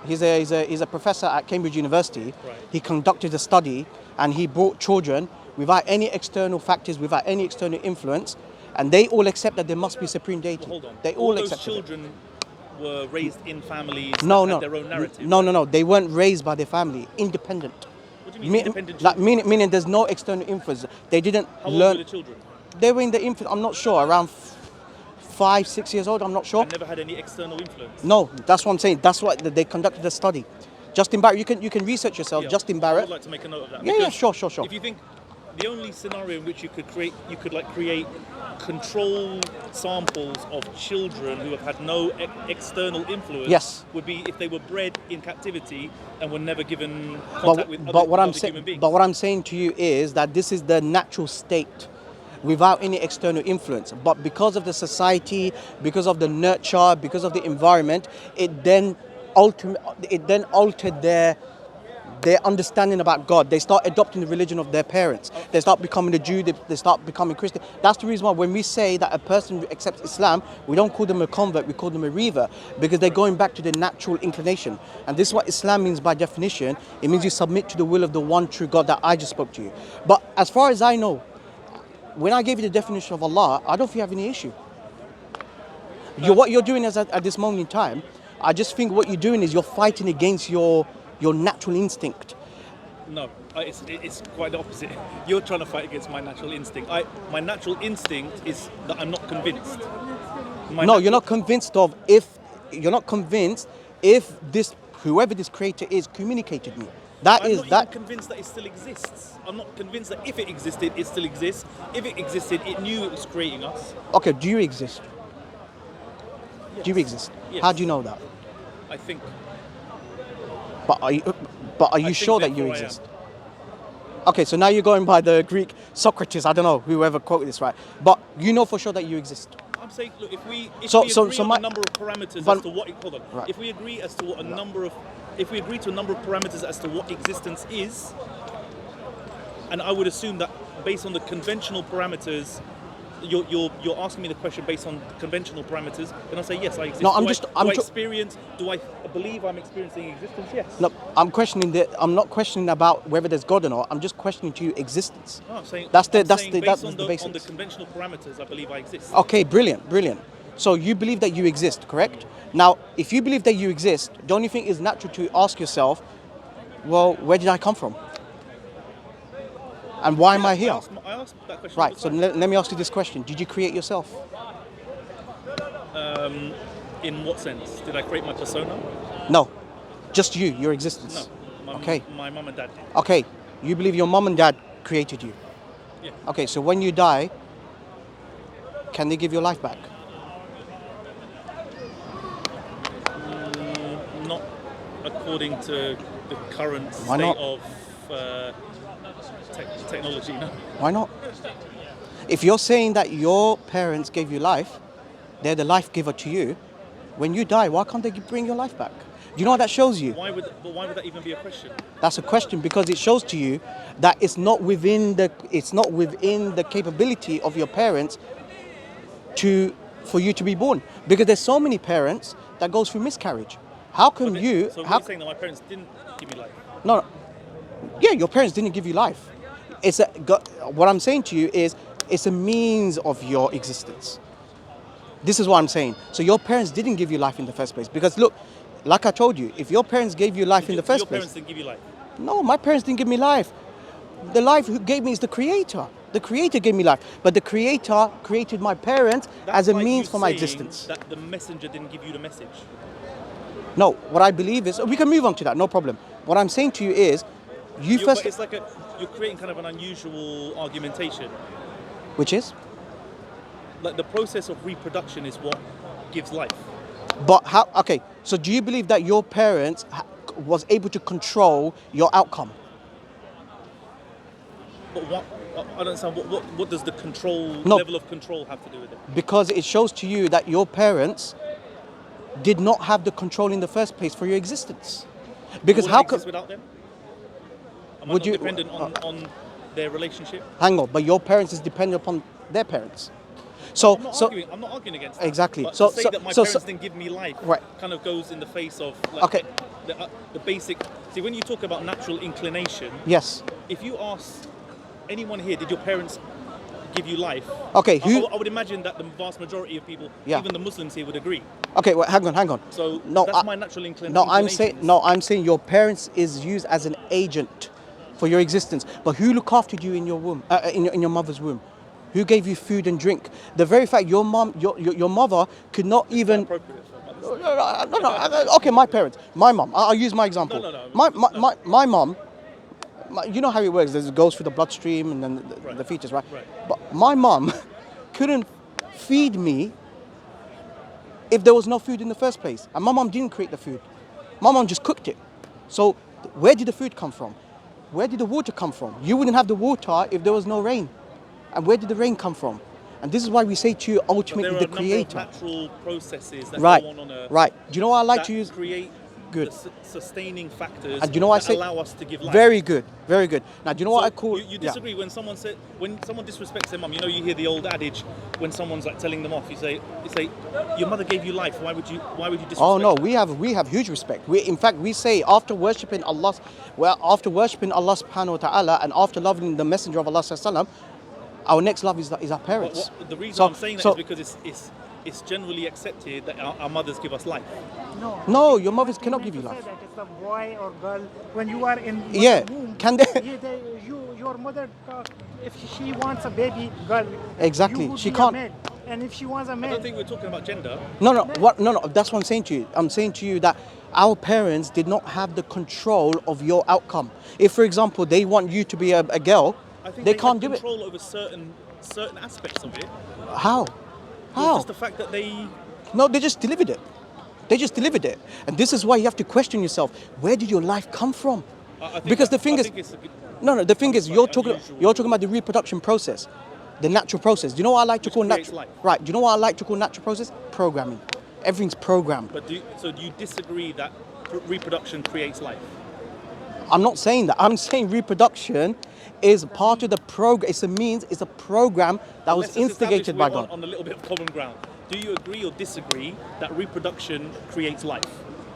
he's a professor at Cambridge University. Right. He conducted a study and he brought children without any external factors, without any external influence, and they all accept that there must be a supreme deity. Well, hold on. They all those accept children were raised in families that had their own narrative. No. They weren't raised by their family. Independent. What do you mean independent Like, children? meaning there's no external influence. They didn't How old learn. were the children? They were in the infant. I'm not sure. Around 5, 6 years old. I'm not sure. And never had any external influence. No, that's what I'm saying. That's what they conducted a study. Justin Barrett, you can research yourself. Yeah, Justin I Barrett. would like to make a note of that. Yeah, because sure. If you think the only scenario in which you could create control samples of children who have had no external influence, Yes. would be if they were bred in captivity and were never given But, contact with but what I'm other human beings. but what I'm saying to you is that this is the natural state without any external influence. But because of the society, because of the nurture, because of the environment, it then altered their understanding about God. They start adopting the religion of their parents. They start becoming a Jew, they start becoming Christian. That's the reason why when we say that a person accepts Islam, we don't call them a convert, we call them a revert, because they're going back to their natural inclination. And this is what Islam means by definition. It means you submit to the will of the one true God that I just spoke to you. But as far as I know, when I gave you the definition of Allah, I don't think you have any issue. What you're doing is at this moment in time, I just think what you're doing is you're fighting against your natural instinct. No, it's quite the opposite. You're trying to fight against my natural instinct. My natural instinct is that I'm not convinced. You're not convinced if this whoever this creator is communicated me. I'm not even convinced that it still exists. I'm not convinced that if it existed, it still exists. If it existed, it knew it was creating us. Okay, do you exist? Yes. Do you exist? Yes. How do you know that? I think. But are you sure that you exist? Okay, so now you're going by the Greek Socrates. I don't know whoever quoted this, right? But you know for sure that you exist. I'm saying, look, if we agree on a number of parameters as to what, hold on, right. if we agree as to what if we agree to a number of parameters as to what existence is, and I would assume that based on the conventional parameters, you're asking me the question based on conventional parameters, then I'll say yes, I exist. No, Do I believe I'm experiencing existence? Yes. No, I'm not questioning about whether there's God or not. I'm just questioning to you existence. No, I'm saying that's the on the conventional parameters, I believe I exist. Okay, brilliant. So you believe that you exist, correct? Now, if you believe that you exist, the only thing is natural to ask yourself, well, where did I come from? And why am I here? I asked that question. Right, so let me ask you this question. Did you create yourself? In what sense? Did I create my persona? No, just you, your existence. No. My mum and dad did. Okay, you believe your mum and dad created you? Yeah. Okay, so when you die, can they give your life back? Not according to the current Why state not? of technology, no. Why not? If you're saying that your parents gave you life, they're the life giver to you, when you die, why can't they bring your life back? Do you know what that shows you? Why would that even be a question? That's a question because it shows to you that it's not within the capability of your parents for you to be born. Because there's so many parents that goes through miscarriage. How can you? So you're saying that my parents didn't give me life? No. Yeah, your parents didn't give you life. What I'm saying to you is, it's a means of your existence. This is what I'm saying. So your parents didn't give you life in the first place. Because look, like I told you, if your parents gave you life in the first place... Your parents didn't give you life? No, my parents didn't give me life. The life who gave me is the Creator. The Creator gave me life. But the Creator created my parents as a means for my existence. That the messenger didn't give you the message? No, what I believe is... We can move on to that, no problem. What I'm saying to you is... But it's like you're creating kind of an unusual argumentation. Which is? Like the process of reproduction is what gives life. But how? Okay, so do you believe that your parents was able to control your outcome? But what? I don't understand. What does the level of control have to do with it? Because it shows to you that your parents did not have the control in the first place for your existence. Because how could? Without them? Am Would I not dependent on their relationship? Hang on, but your parents is dependent upon their parents. So I'm not arguing against that. Exactly. But to say that my parents didn't give me life, right, kind of goes in the face of the basic. See, when you talk about natural inclination, yes. If you ask anyone here, did your parents give you life? Okay. I would imagine that the vast majority of people, even the Muslims here, would agree. Okay, well, hang on. So that's my natural inclination. I'm saying your parents is used as an agent for your existence. But who looked after you in your womb, in your mother's womb? Who gave you food and drink? The very fact your mother could not even. No. Okay, my parents, my mom. I'll use my example. No. My mom. You know how it works. It goes through the bloodstream and then the features, right? But my mom couldn't feed me if there was no food in the first place. And my mom didn't create the food. My mom just cooked it. So where did the food come from? Where did the water come from? You wouldn't have the water if there was no rain. And where did the rain come from? And this is why we say to you, ultimately, the Creator. There are natural processes that go on Earth. Right. Do you know what I like to use? Create good sustaining factors and do you know what that allow us to give life. Very good. Now, do you know what I call? You disagree when someone disrespects their mum. You know, you hear the old adage when someone's like telling them off. You say, your mother gave you life. Why would you disrespect? Oh no, we have huge respect. In fact, we say after worshipping Allah subhanahu wa ta'ala and after loving the Messenger of Allah sallallahu alaihi wasallam, our next love is our parents. The reason I'm saying that is because it's generally accepted that our mothers give us life. No, your mothers cannot give you Say life. that it's a boy or girl when you are in Yeah, womb. can they? Your mother, if she wants a baby girl, Exactly, you would she be a can't. male. And if she wants a I male, don't think we're talking about gender. No, that's what I'm saying to you. I'm saying to you that our parents did not have the control of your outcome. If, for example, they want you to be a girl, I think they can't have do it. control over certain aspects of it. How? Well, How? just the fact that they. No, they just delivered it. They just delivered it. And this is why you have to question yourself. Where did your life come from? I think Because the that- thing I is, think it's a good- no, the thing is, slightly unusual. you're talking about the reproduction process, the natural process. Do you know what I like to Which call creates natural? life. Right. Do you know what I like to call natural process? Programming. Everything's programmed. But do you disagree that reproduction creates life? I'm not saying that. I'm saying reproduction is part of the program. It's a means. It's a program that was Let's just instigated by establish God. we're on a little bit of common ground. Do you agree or disagree that reproduction creates life?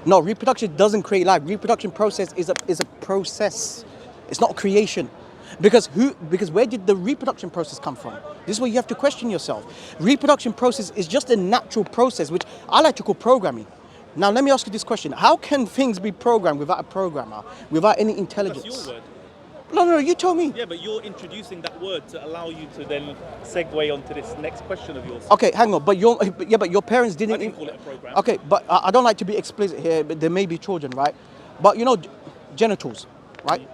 No, reproduction doesn't create life. Reproduction process is a process. It's not a creation. Because where did the reproduction process come from? This is where you have to question yourself. Reproduction process is just a natural process, which I like to call programming. Now let me ask you this question. How can things be programmed without a programmer, without any intelligence? That's your word. No, you tell me. Yeah, but you're introducing that word to allow you to then segue onto this next question of yours. Okay, hang on. But your parents didn't. I didn't call it a program. Okay, but I don't like to be explicit here. But there may be children, right? But genitals, right?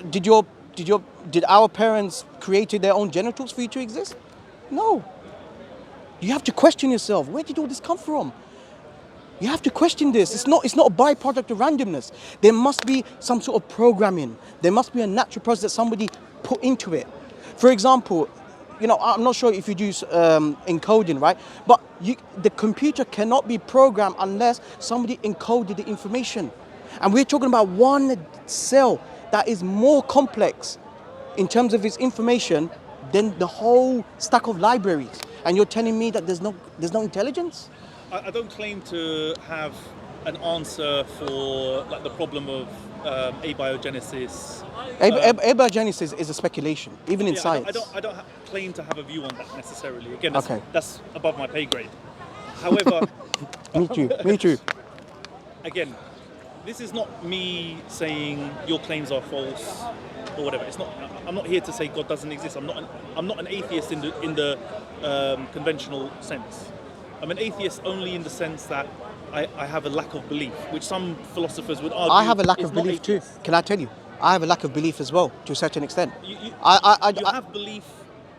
Did our parents created their own genitals for you to exist? No. You have to question yourself. Where did all this come from? You have to question this. It's not a byproduct of randomness. There must be some sort of programming. There must be a natural process that somebody put into it. For example, I'm not sure if you do encoding, right? But the computer cannot be programmed unless somebody encoded the information. And we're talking about one cell that is more complex in terms of its information than the whole stack of libraries. And you're telling me that there's no intelligence? I don't claim to have an answer for like the problem of abiogenesis. Abiogenesis is a speculation, even in science. I don't claim to have a view on that necessarily. Again, Okay. that's above my pay grade. However, Me too. again, this is not me saying your claims are false or whatever. It's not. I'm not here to say God doesn't exist. I'm not an atheist in the conventional sense. I'm an atheist only in the sense that I have a lack of belief, which some philosophers would argue. I have a lack is of not belief too. atheist. Can I tell you? I have a lack of belief as well, to a certain extent. You I have belief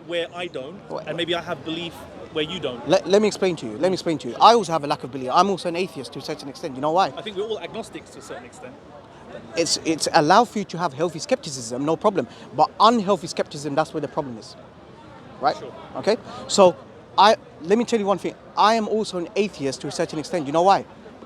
where I don't, and maybe I have belief where you don't. Let me explain to you. I also have a lack of belief. I'm also an atheist to a certain extent. You know why? I think we're all agnostics to a certain extent. It's allowed for you to have healthy skepticism, no problem. But unhealthy skepticism, that's where the problem is. Right? Sure. Okay? So let me tell you one thing. I am also an atheist to a certain extent. You know why?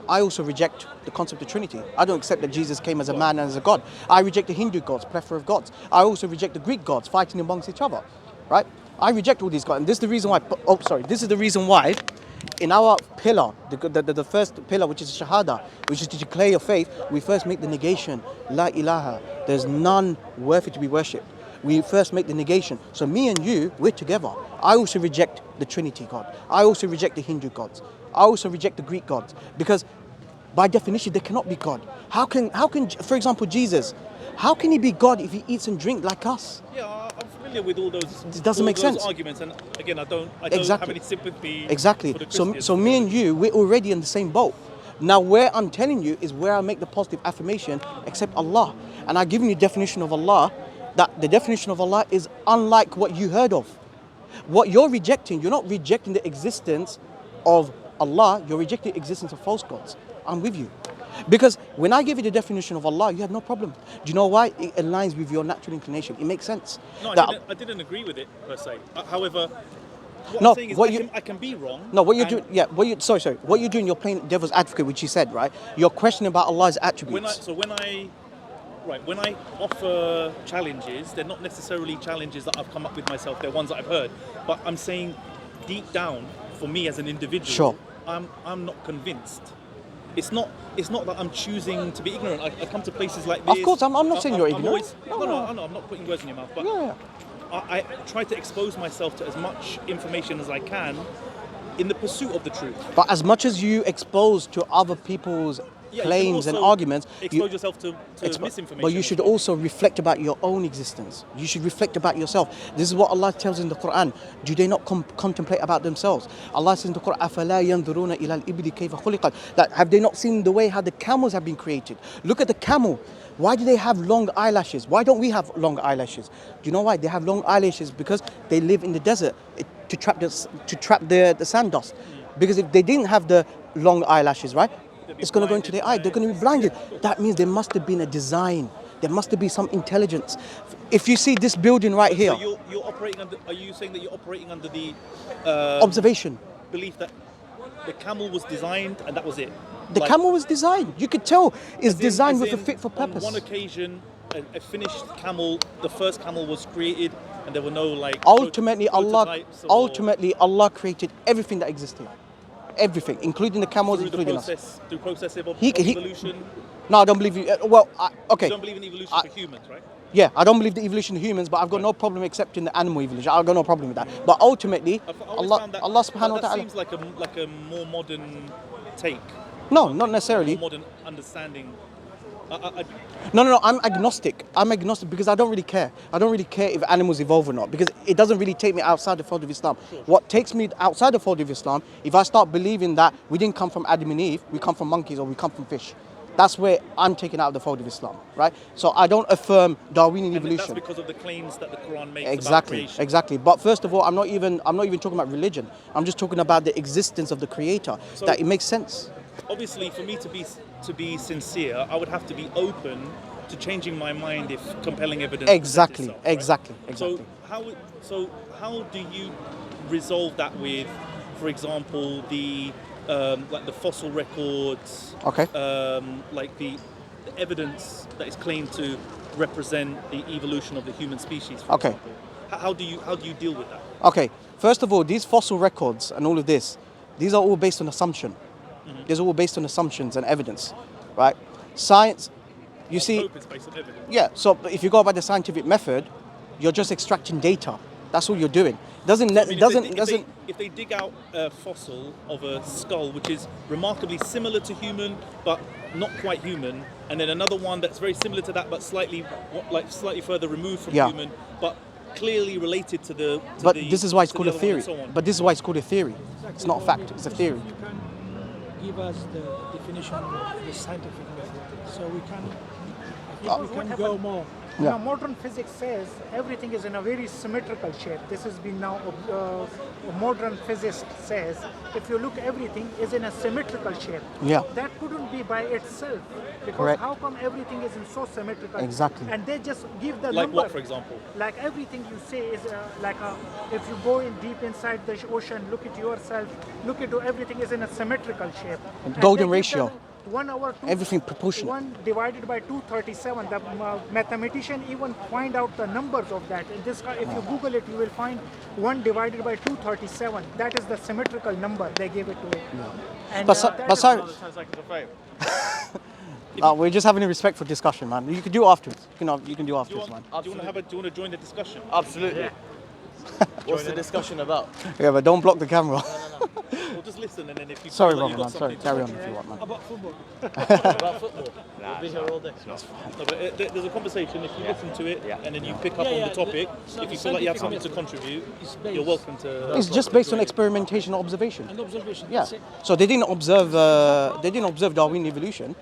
I also reject the concept of Trinity. I don't accept that Jesus came as a man and as a God. I reject the Hindu gods, plethora of gods. I also reject the Greek gods fighting amongst each other. Right? I reject all these gods. And this is the reason why, this is the reason why in our pillar, the first pillar, which is Shahada, which is to declare your faith, we first make the negation. La ilaha. There's none worthy to be worshipped. We first make the negation. So me and you, we're together. I also reject the Trinity God. I also reject the Hindu gods. I also reject the Greek gods. Because by definition, they cannot be God. How can, for example, Jesus, how can he be God if he eats and drinks like us? Yeah, I'm familiar with all those. It doesn't make sense. Arguments, and again, I don't Exactly. have any sympathy. Exactly. For the So Christians. me and you, we're already in the same boat. Now, where I'm telling you is where I make the positive affirmation, except Allah. And I've given you a definition of Allah, that the definition of Allah is unlike what you heard of. What you're rejecting, you're not rejecting the existence of Allah, you're rejecting the existence of false gods. I'm with you. Because when I give you the definition of Allah, you have no problem. Do you know why? It aligns with your natural inclination. It makes sense. No, That- I didn't agree with it per se. However, what No, I'm saying is what I can be wrong. No, what you're and doing, what you're doing, you're playing devil's advocate, which you said, right? You're questioning about Allah's attributes. When I offer challenges, they're not necessarily challenges that I've come up with myself. They're ones that I've heard. But I'm saying, deep down, for me as an individual, Sure. I'm not convinced. It's not that I'm choosing to be ignorant. I come to places like this. Of course, I'm not saying you're I'm ignorant. always, no, I'm not putting words in your mouth. But Yeah. I try to expose myself to as much information as I can in the pursuit of the truth. But as much as you expose to other people's Yeah, you can claims and also arguments, expose yourself to misinformation. but you should also reflect about your own existence. You should reflect about yourself. This is what Allah tells in the Quran. Do they not contemplate about themselves? Allah says in the Quran, أَفَلَا يَنْظُرُونَ إِلَى الْإِبِلِ كَيْفَ خُلِقَتْ. That have they not seen the way how the camels have been created? Look at the camel. Why do they have long eyelashes? Why don't we have long eyelashes? Do you know why? They have long eyelashes because they live in the desert to trap the sand dust. Because if they didn't have the long eyelashes, right? It's going to go into their eye. They're going to be blinded. That means there must have been a design. There must have been some intelligence. If you see this building right here, So you're operating under. Are you saying that you're operating under the observation. belief that the camel was designed and that was it? The camel was designed. You could tell it's designed with a in, fit for purpose. On one occasion, a finished camel, the first camel was created, and there were no like. Ultimately, prototypes or Allah created everything that exists here. Everything, including the camels, through the including process, through process of He- evolution. No, I don't believe you. Okay. You don't believe in evolution for humans, right? Yeah, I don't believe the evolution of humans, but I've got no problem accepting the animal evolution. I've got no problem with that. But ultimately, I always found Allah subhanahu wa that ta'ala. seems like a more modern take, No, not necessarily. more modern understanding. No, I'm agnostic. I'm agnostic because I don't really care. I don't really care if animals evolve or not because it doesn't really take me outside the fold of Islam. What takes me outside the fold of Islam, if I start believing that we didn't come from Adam and Eve, we come from monkeys or we come from fish. That's where I'm taken out of the fold of Islam, right? So I don't affirm Darwinian evolution. That's because of the claims that the Quran makes Exactly, about creation. exactly. But first of all, I'm not even talking about religion. I'm just talking about the existence of the Creator. So- that it makes sense. Obviously, for me to be sincere, I would have to be open to changing my mind if compelling evidence. Exactly, presents itself, right? exactly. So how do you resolve that with, for example, the like the fossil records, Okay. like the evidence that is claimed to represent the evolution of the human species? For Okay. example? How do you deal with that? Okay, first of all, these fossil records and all of this, these are all based on assumption. These are all based on assumptions and evidence, right? Science, you see, Hope is based on evidence. yeah, so if you go by the scientific method, you're just extracting data. That's all you're doing. Doesn't I mean, doesn't if they dig out a fossil of a skull which is remarkably similar to human but not quite human, and then another one that's very similar to that but slightly further removed from Yeah. human, but clearly related to the. But the, this is why it's to called the a other one theory. and so on. But this is why it's called a theory. It's not a fact, it's a theory. You can give us the definition of the scientific method, so we can go more. Yeah. Now, modern physics says everything is in a very symmetrical shape. This has been now modern physics says if you look, everything is in a symmetrical shape. Yeah. That couldn't be by itself because Correct. how come everything is in so symmetrical? Exactly. And they just give the Like number. what, for example? Like everything you say is if you go in deep inside the ocean, look at yourself, look at everything is in a symmetrical shape. And Golden they give ratio. the 1 over 2, Everything proportional. 1 divided by 237. The mathematician even find out the numbers of that. In this, if you Google it, you will find 1 divided by 237. That is the symmetrical number they gave it to it. And, But sorry, Sounds like it's a fail. we're just having a respectful discussion, man. You can do afterwards. You can do afterwards, man. Do you want to join the discussion? Absolutely. What's the discussion about? Yeah, but don't block the camera. Or just listen, and then if you Sorry, feel like Robin, you've man. got Sorry. something to Carry on contribute- if you want, man. about football. About football? We'll be here all day. No, but there's a conversation. If you listen to it Yeah. and then you pick up on the topic, if you feel like you have something to contribute, you're welcome to. It's just based on experimentation and observation. And observation. Yeah. So they didn't observe. They didn't observe Darwin evolution.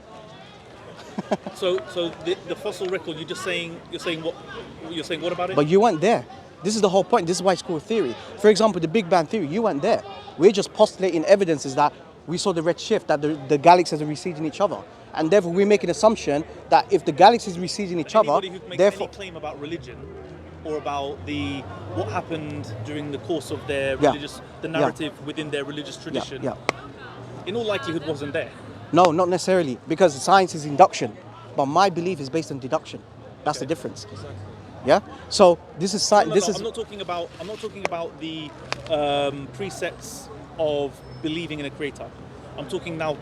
So the fossil record, you're saying what about it? But you weren't there. This is the whole point. This is why it's called theory. For example, the Big Bang theory, you weren't there. We're just postulating evidences that we saw the red shift, that the galaxies are receding each other. And therefore, we make an assumption that if the galaxies receding each other, Anybody who makes therefore... any claim about religion or about what happened during the course of their Yeah. the narrative within their religious tradition, Yeah. in all likelihood wasn't there. No, not necessarily, because science is induction. But my belief is based on deduction. That's the difference. Yeah. So this is science. No, This no, is I'm not talking about the precepts of believing in a creator. I'm talking now.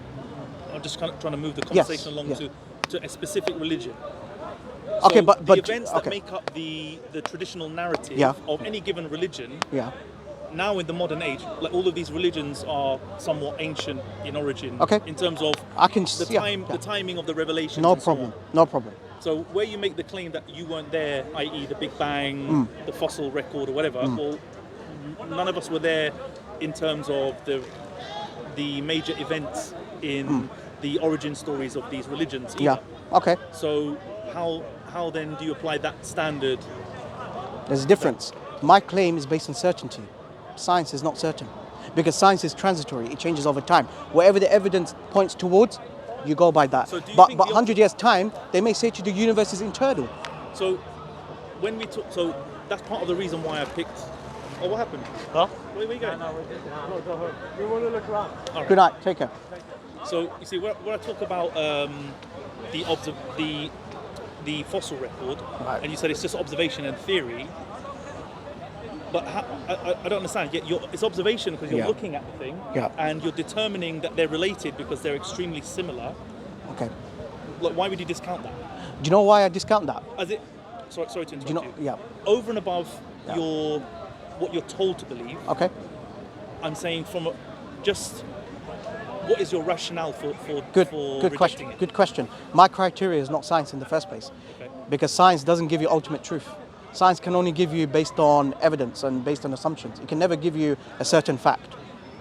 I'm just kind of trying to move the conversation along yeah. to a specific religion. Okay, So but the events that okay. make up the traditional narrative Yeah. of any given religion Yeah. now in the modern age, like all of these religions are somewhat ancient in origin. Okay. In terms of I can the yeah, time, yeah. the timing of the revelations. No and so problem. on. No problem. So where you make the claim that you weren't there, i.e. the Big Bang, the fossil record or whatever, well, none of us were there in terms of the major events in the origin stories of these religions either. Yeah. Okay. So how then do you apply that standard? There's a difference. My claim is based on certainty. Science is not certain because science is transitory. It changes over time. Whatever the evidence points towards, you go by that. So do you but think 100 years time, they may say to the universe is internal. So when we took, so that's part of the reason why I picked. Oh, what happened? Huh? Where are you going? No, go home. We want to look around. All right. Good night. Take care. So you see, where I talk about the fossil record, Right. and you said it's just observation and theory. But I don't understand. Yet it's observation because you're Yeah. looking at the thing, Yeah. and you're determining that they're related because they're extremely similar. Okay. Like, why would you discount that? Do you know why I discount that? As it, sorry to interrupt Do you know? you. Yeah. Over and above Yeah. what you're told to believe, Okay. I'm saying just what is your rationale for Good rejecting question. it? Good question. My criteria is not science in the first place, Okay. because science doesn't give you ultimate truth. Science can only give you based on evidence and based on assumptions. It can never give you a certain fact.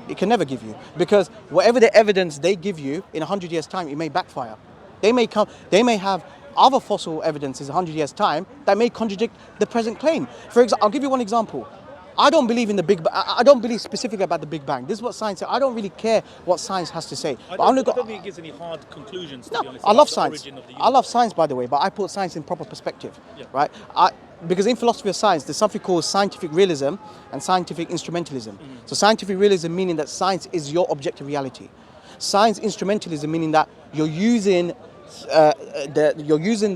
It can never give you, because whatever the evidence they give you in 100 years' time, it may backfire. They may have other fossil evidences 100 years' time that may contradict the present claim. For example, I'll give you one example. I don't believe in the Big Bang. I don't believe specifically about the Big Bang. This is what science says. I don't really care what science has to say. I But I'm don't gonna go- think it gives any hard conclusions, to No, be honest. I about love the science. origin of the I love universe. science, by the way, but I put science in proper perspective, Yeah. right? Because in philosophy of science, there's something called scientific realism and scientific instrumentalism. So scientific realism meaning that science is your objective reality. Science instrumentalism meaning that you're using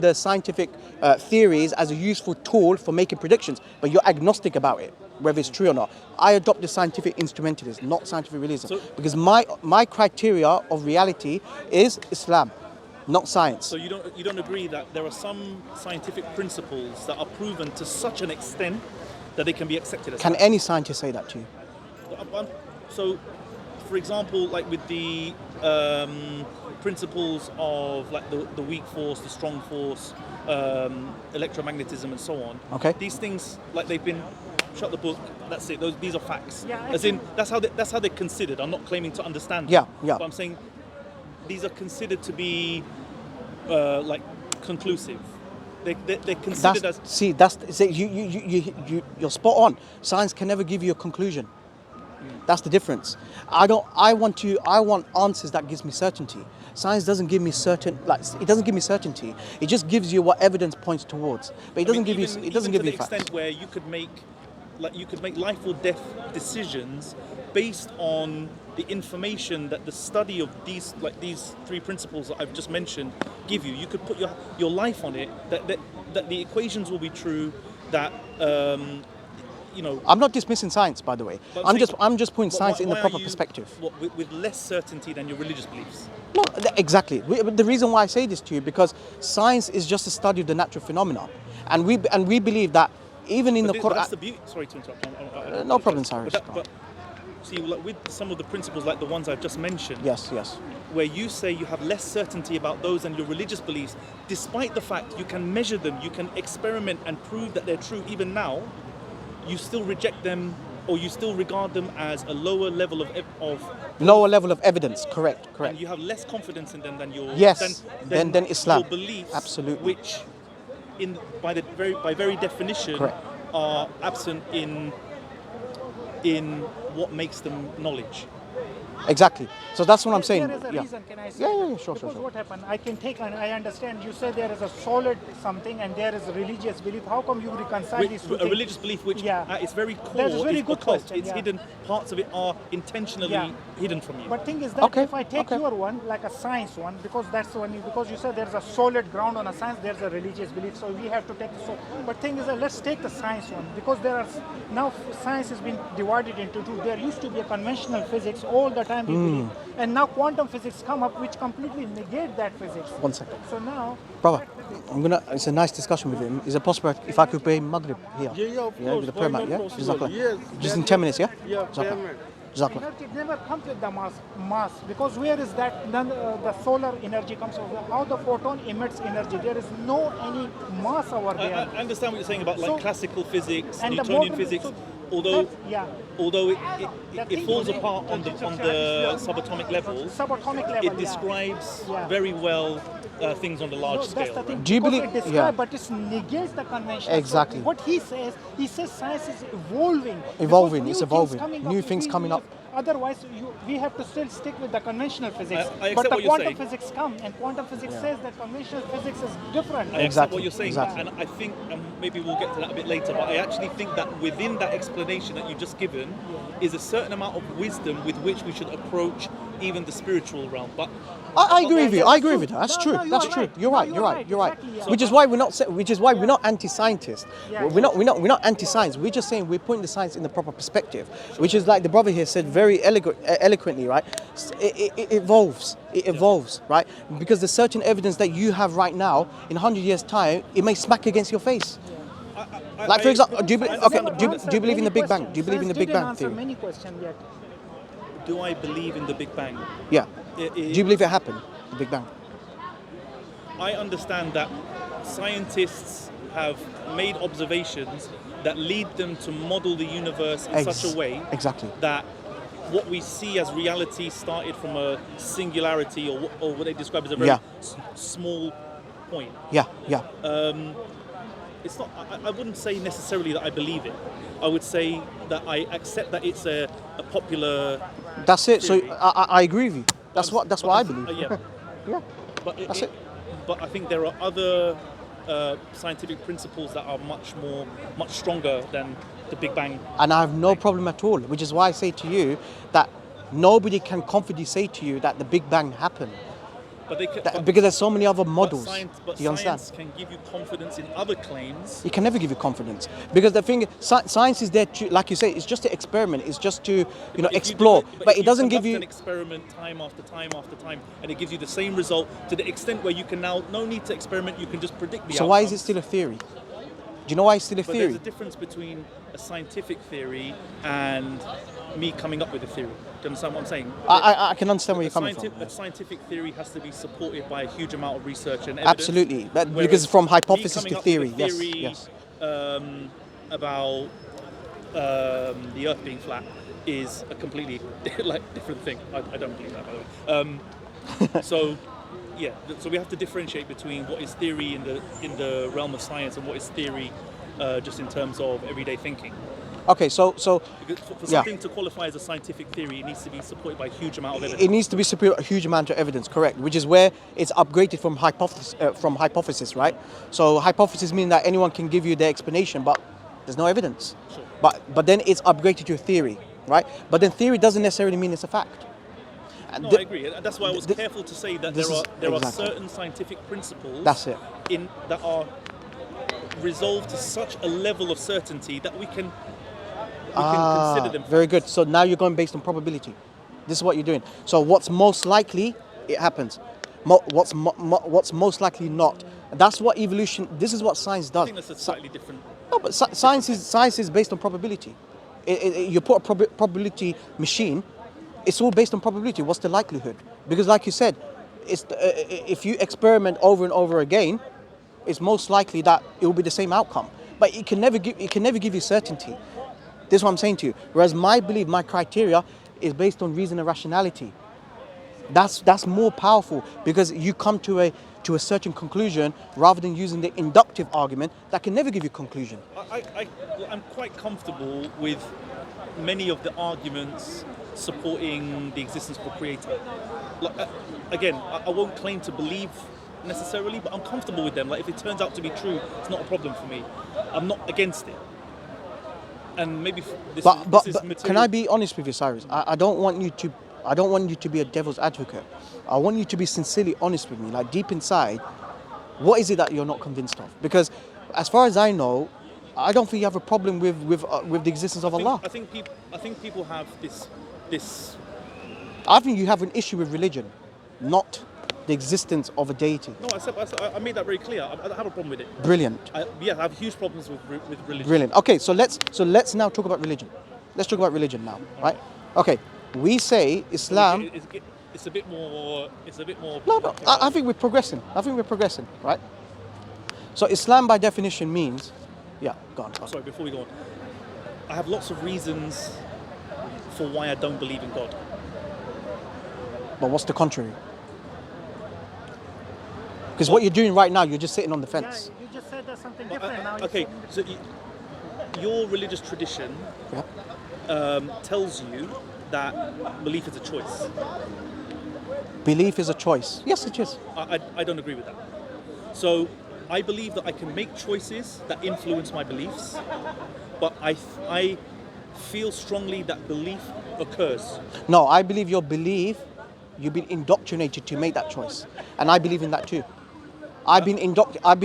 the scientific theories as a useful tool for making predictions, but you're agnostic about it, whether it's true or not. I adopt the scientific instrumentalism, not scientific realism, So- because my criteria of reality is Islam, not science. So you don't agree that there are some scientific principles that are proven to such an extent that they can be accepted as Can fact? any scientist say that to you? So, for example, like with the principles of like the weak force, the strong force, electromagnetism, and so on. Okay. These things, like they've been shut the book. That's it. These are facts. Yeah, As in, that's how they're considered. I'm not claiming to understand. Yeah, them, yeah. But I'm saying these are considered to be like conclusive. They're considered as. You're spot on. Science can never give you a conclusion. That's the difference. I want answers that gives me certainty. Science doesn't give me it doesn't give me certainty. It just gives you what evidence points towards. But it doesn't give you even facts. to the extent where you could make life or death decisions based on the information that the study of these three principles that I've just mentioned give you. You could put your life on it, that the equations will be true, that I'm not dismissing science, by the way. But I'm just putting but science in the why are proper you- perspective. with less certainty than your religious beliefs. No, exactly. The reason why I say this to you, because science is just a study of the natural phenomena, and we believe that even in the But that's Quran. the beauty. Sorry to interrupt. I No problem, apologize. Cyrus. But see, like with some of the principles, like the ones I've just mentioned, Yes. where you say you have less certainty about those than your religious beliefs, despite the fact you can measure them, you can experiment and prove that they're true even now, you still reject them, or you still regard them as a lower level of Lower level of evidence. Correct. and you have less confidence in them than your Yes, than than Islam. your beliefs, Absolutely. which by very definition Correct. are absent in what makes them knowledge. Exactly. So that's what I'm saying. There is a Yeah. reason, can I say? Yeah, sure. Because what happened, I can take and I understand you say there is a solid something and there is a religious belief. How come you reconcile these two A things? religious belief which Yeah. at its very core That is very is good occult. question, It's yeah. hidden. Parts of it are intentionally Yeah. hidden from you. But thing is that Okay, if I take okay. your one, like a science one, because that's the one, because you said there's a solid ground on a science, there's a religious belief, so we have to take the but thing is that let's take the science one, because there are now science has been divided into two. There used to be a conventional physics all the time. time we believe. And now quantum physics come up, which completely negate that physics. 1 second. So now, Brother, it's a nice discussion with him. Is it possible if I could pray Maghrib here? Yeah, of course. With the prayer mat, yeah? Possible. Jazak Allah. Yes, Just in 10 minutes, yeah? Yeah, Jazak Allah. payment. Jazak Allah. energy never comes with the mass, because where is that? Then the solar energy comes over. How the photon emits energy? There is no any mass over I there. understand what you're saying about like So- classical physics, and the Newtonian modern- physics, so although that- it thing falls is- apart on the subatomic level. Subatomic level. It describes Yeah. very well things on the large No, scale. that's the thing. Do you because believe- it describes, yeah. but it negates the conventional. Exactly. So what he says science is evolving. Evolving, Because it's new evolving. things coming New up, things coming up. Otherwise, we have to still stick with the conventional physics. I accept but the what you're quantum saying. physics come, and quantum physics says that conventional physics is different. I accept Exactly, what you're saying, exactly. and I think, and maybe we'll get to that a bit later, but I actually think that within that explanation that you've just given is a certain amount of wisdom with which we should approach even the spiritual realm. But I agree with you. that's I agree true. with you. That's No, true. no, you're That's right. true. You're No, right. you're You're right. right. You're right. Exactly, yeah. Which is why we're not. Which is why we're not anti-scientists. Yeah. We're not anti-science. We're just saying we're putting the science in the proper perspective, which is like the brother here said very eloquently, right? It evolves. It evolves, right? Because there's certain evidence that you have right now, in 100 years' time, it may smack against your face. Like for example, do you believe? Okay, do you believe in the Big Bang? Do you believe in the Big Bang answer theory? many questions yet. do I believe in the Big Bang? Yeah. It- Do you believe it happened? The Big Bang. I understand that scientists have made observations that lead them to model the universe in such a way Exactly. that what we see as reality started from a singularity or what they describe as a very Yeah. small point. Yeah. Yeah. It's not. I wouldn't say necessarily that I believe it. I would say that I accept that it's a popular. That's it. So theory. I agree with you. That's what I believe. Yeah, Yeah. but That's it. But I think there are other scientific principles that are much stronger than the Big Bang. And I have no problem at all, which is why I say to you that nobody can confidently say to you that the Big Bang happened. But they can, Because there's so many other models. But Do you understand? science can give you confidence in other claims. It can never give you confidence. Because the thing is, science is there to, like you say, it's just an experiment. It's just to, If you explore. do But if it doesn't give conduct you... an experiment time after time after time, and it gives you the same result to the extent where you can now no need to experiment. You can just predict the So why is it outcomes. still a theory? Do you know why it's still a But there's theory? a difference between a scientific theory and me coming up with a theory. Do you understand what I'm saying? I can understand where you're coming from. A scientific theory has to be supported by a huge amount of research and evidence. Absolutely. Because Whereas from me hypothesis coming to up with a theory. Yes. theory, Yes. About the Earth being flat is a completely different thing. I don't believe that, by the way. So we have to differentiate between what is theory in the realm of science and what is theory just in terms of everyday thinking. Okay, so Because for Yeah. something to qualify as a scientific theory, it needs to be supported by a huge amount of evidence. it needs to be superior, a huge amount of evidence, correct? Which is where it's upgraded from hypothesis, right? So hypothesis means that anyone can give you the explanation, but there's no evidence. Sure. But then it's upgraded to a theory, right? But then theory doesn't necessarily mean it's a fact. And No, thi- I agree. And that's why I was th- careful to say that this there is- are exactly. certain scientific principles That's it. that are resolved to such a level of certainty that we can consider them. Very good. So now you're going based on probability. This is what you're doing. So what's most likely, it happens. What's most likely not. That's what evolution. This is what science I does. think that's a slightly different. No, but science is based on probability. You put a probability machine. It's all based on probability. What's the likelihood? Because, like you said, if you experiment over and over again, it's most likely that it will be the same outcome. But it can never give you certainty. This is what I'm saying to you. Whereas my belief, my criteria, is based on reason and rationality. That's more powerful because you come to a certain conclusion rather than using the inductive argument that can never give you conclusion. I'm quite comfortable with many of the arguments supporting the existence of a creator. Again, I won't claim to believe necessarily, but I'm comfortable with them. Like if it turns out to be true, it's not a problem for me. I'm not against it. And maybe this is material. Can I be honest with you, Cyrus? I don't want you to be a devil's advocate. I want you to be sincerely honest with me, like deep inside. What is it that you're not convinced of? Because, as far as I know, I don't think you have a problem with the existence of Allah. I think people have this I think you have an issue with religion, not the existence of a deity. No, I made that very clear. I don't have a problem with it. Brilliant. I have huge problems with religion. Brilliant. Okay, so let's now talk about religion. Let's talk about religion now, right? Okay, we say Islam. It's a bit more. It's a bit more. No, I think we're progressing. Right? So Islam, by definition, means. Yeah, go on. Sorry, before we go on, I have lots of reasons for why I don't believe in God. But what's the contrary? Because what you're doing right now, you're just sitting on the fence. Yeah, you just said there's something different now. Okay, so your religious tradition tells you that belief is a choice. Belief is a choice. Yes, it is. I don't agree with that. So I believe that I can make choices that influence my beliefs, but I feel strongly that belief occurs. No, I believe your belief, you've been indoctrinated to make that choice. And I believe in that too. I've been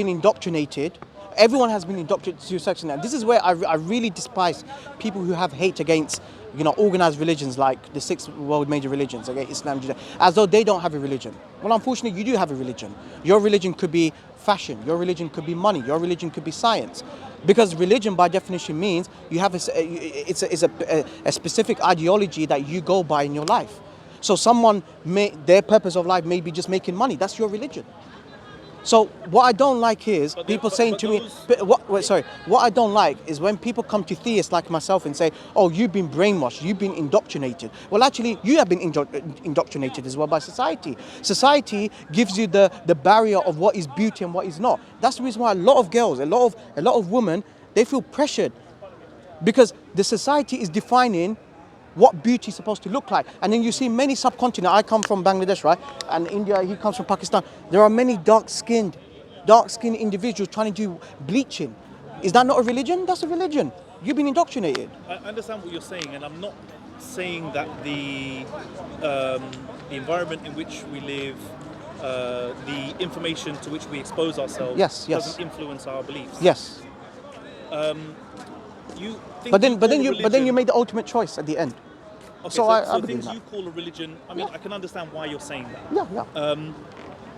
indoctrinated. Everyone has been indoctrinated to a certain extent. This is where I really despise people who have hate against, organized religions like the 6 world major religions, okay, Islam, Judaism, as though they don't have a religion. Well, unfortunately, you do have a religion. Your religion could be fashion. Your religion could be money. Your religion could be science. Because religion, by definition, means you have a specific ideology that you go by in your life. So their purpose of life may be just making money. That's your religion. So what I don't like is people saying to me, what I don't like is when people come to theists like myself and say, oh, you've been brainwashed, you've been indoctrinated. Well, actually, you have been indoctrinated as well by society. Society gives you the barrier of what is beauty and what is not. That's the reason why a lot of girls, a lot of women, they feel pressured because the society is defining what beauty is supposed to look like. And then you see many subcontinents. I come from Bangladesh, right? And India, he comes from Pakistan. There are many dark-skinned individuals trying to do bleaching. Is that not a religion? That's a religion. You've been indoctrinated. I understand what you're saying, and I'm not saying that the environment in which we live, the information to which we expose ourselves doesn't influence our beliefs. Yes. But then you made the ultimate choice at the end. Okay, so I so believe things that. you call a religion, I mean, I can understand why you're saying that. Yeah.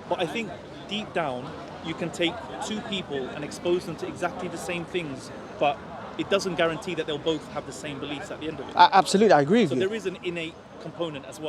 But I think deep down, you can take 2 people and expose them to exactly the same things, but it doesn't guarantee that they'll both have the same beliefs at the end of it. Absolutely, I agree with you. So there is an innate component as well.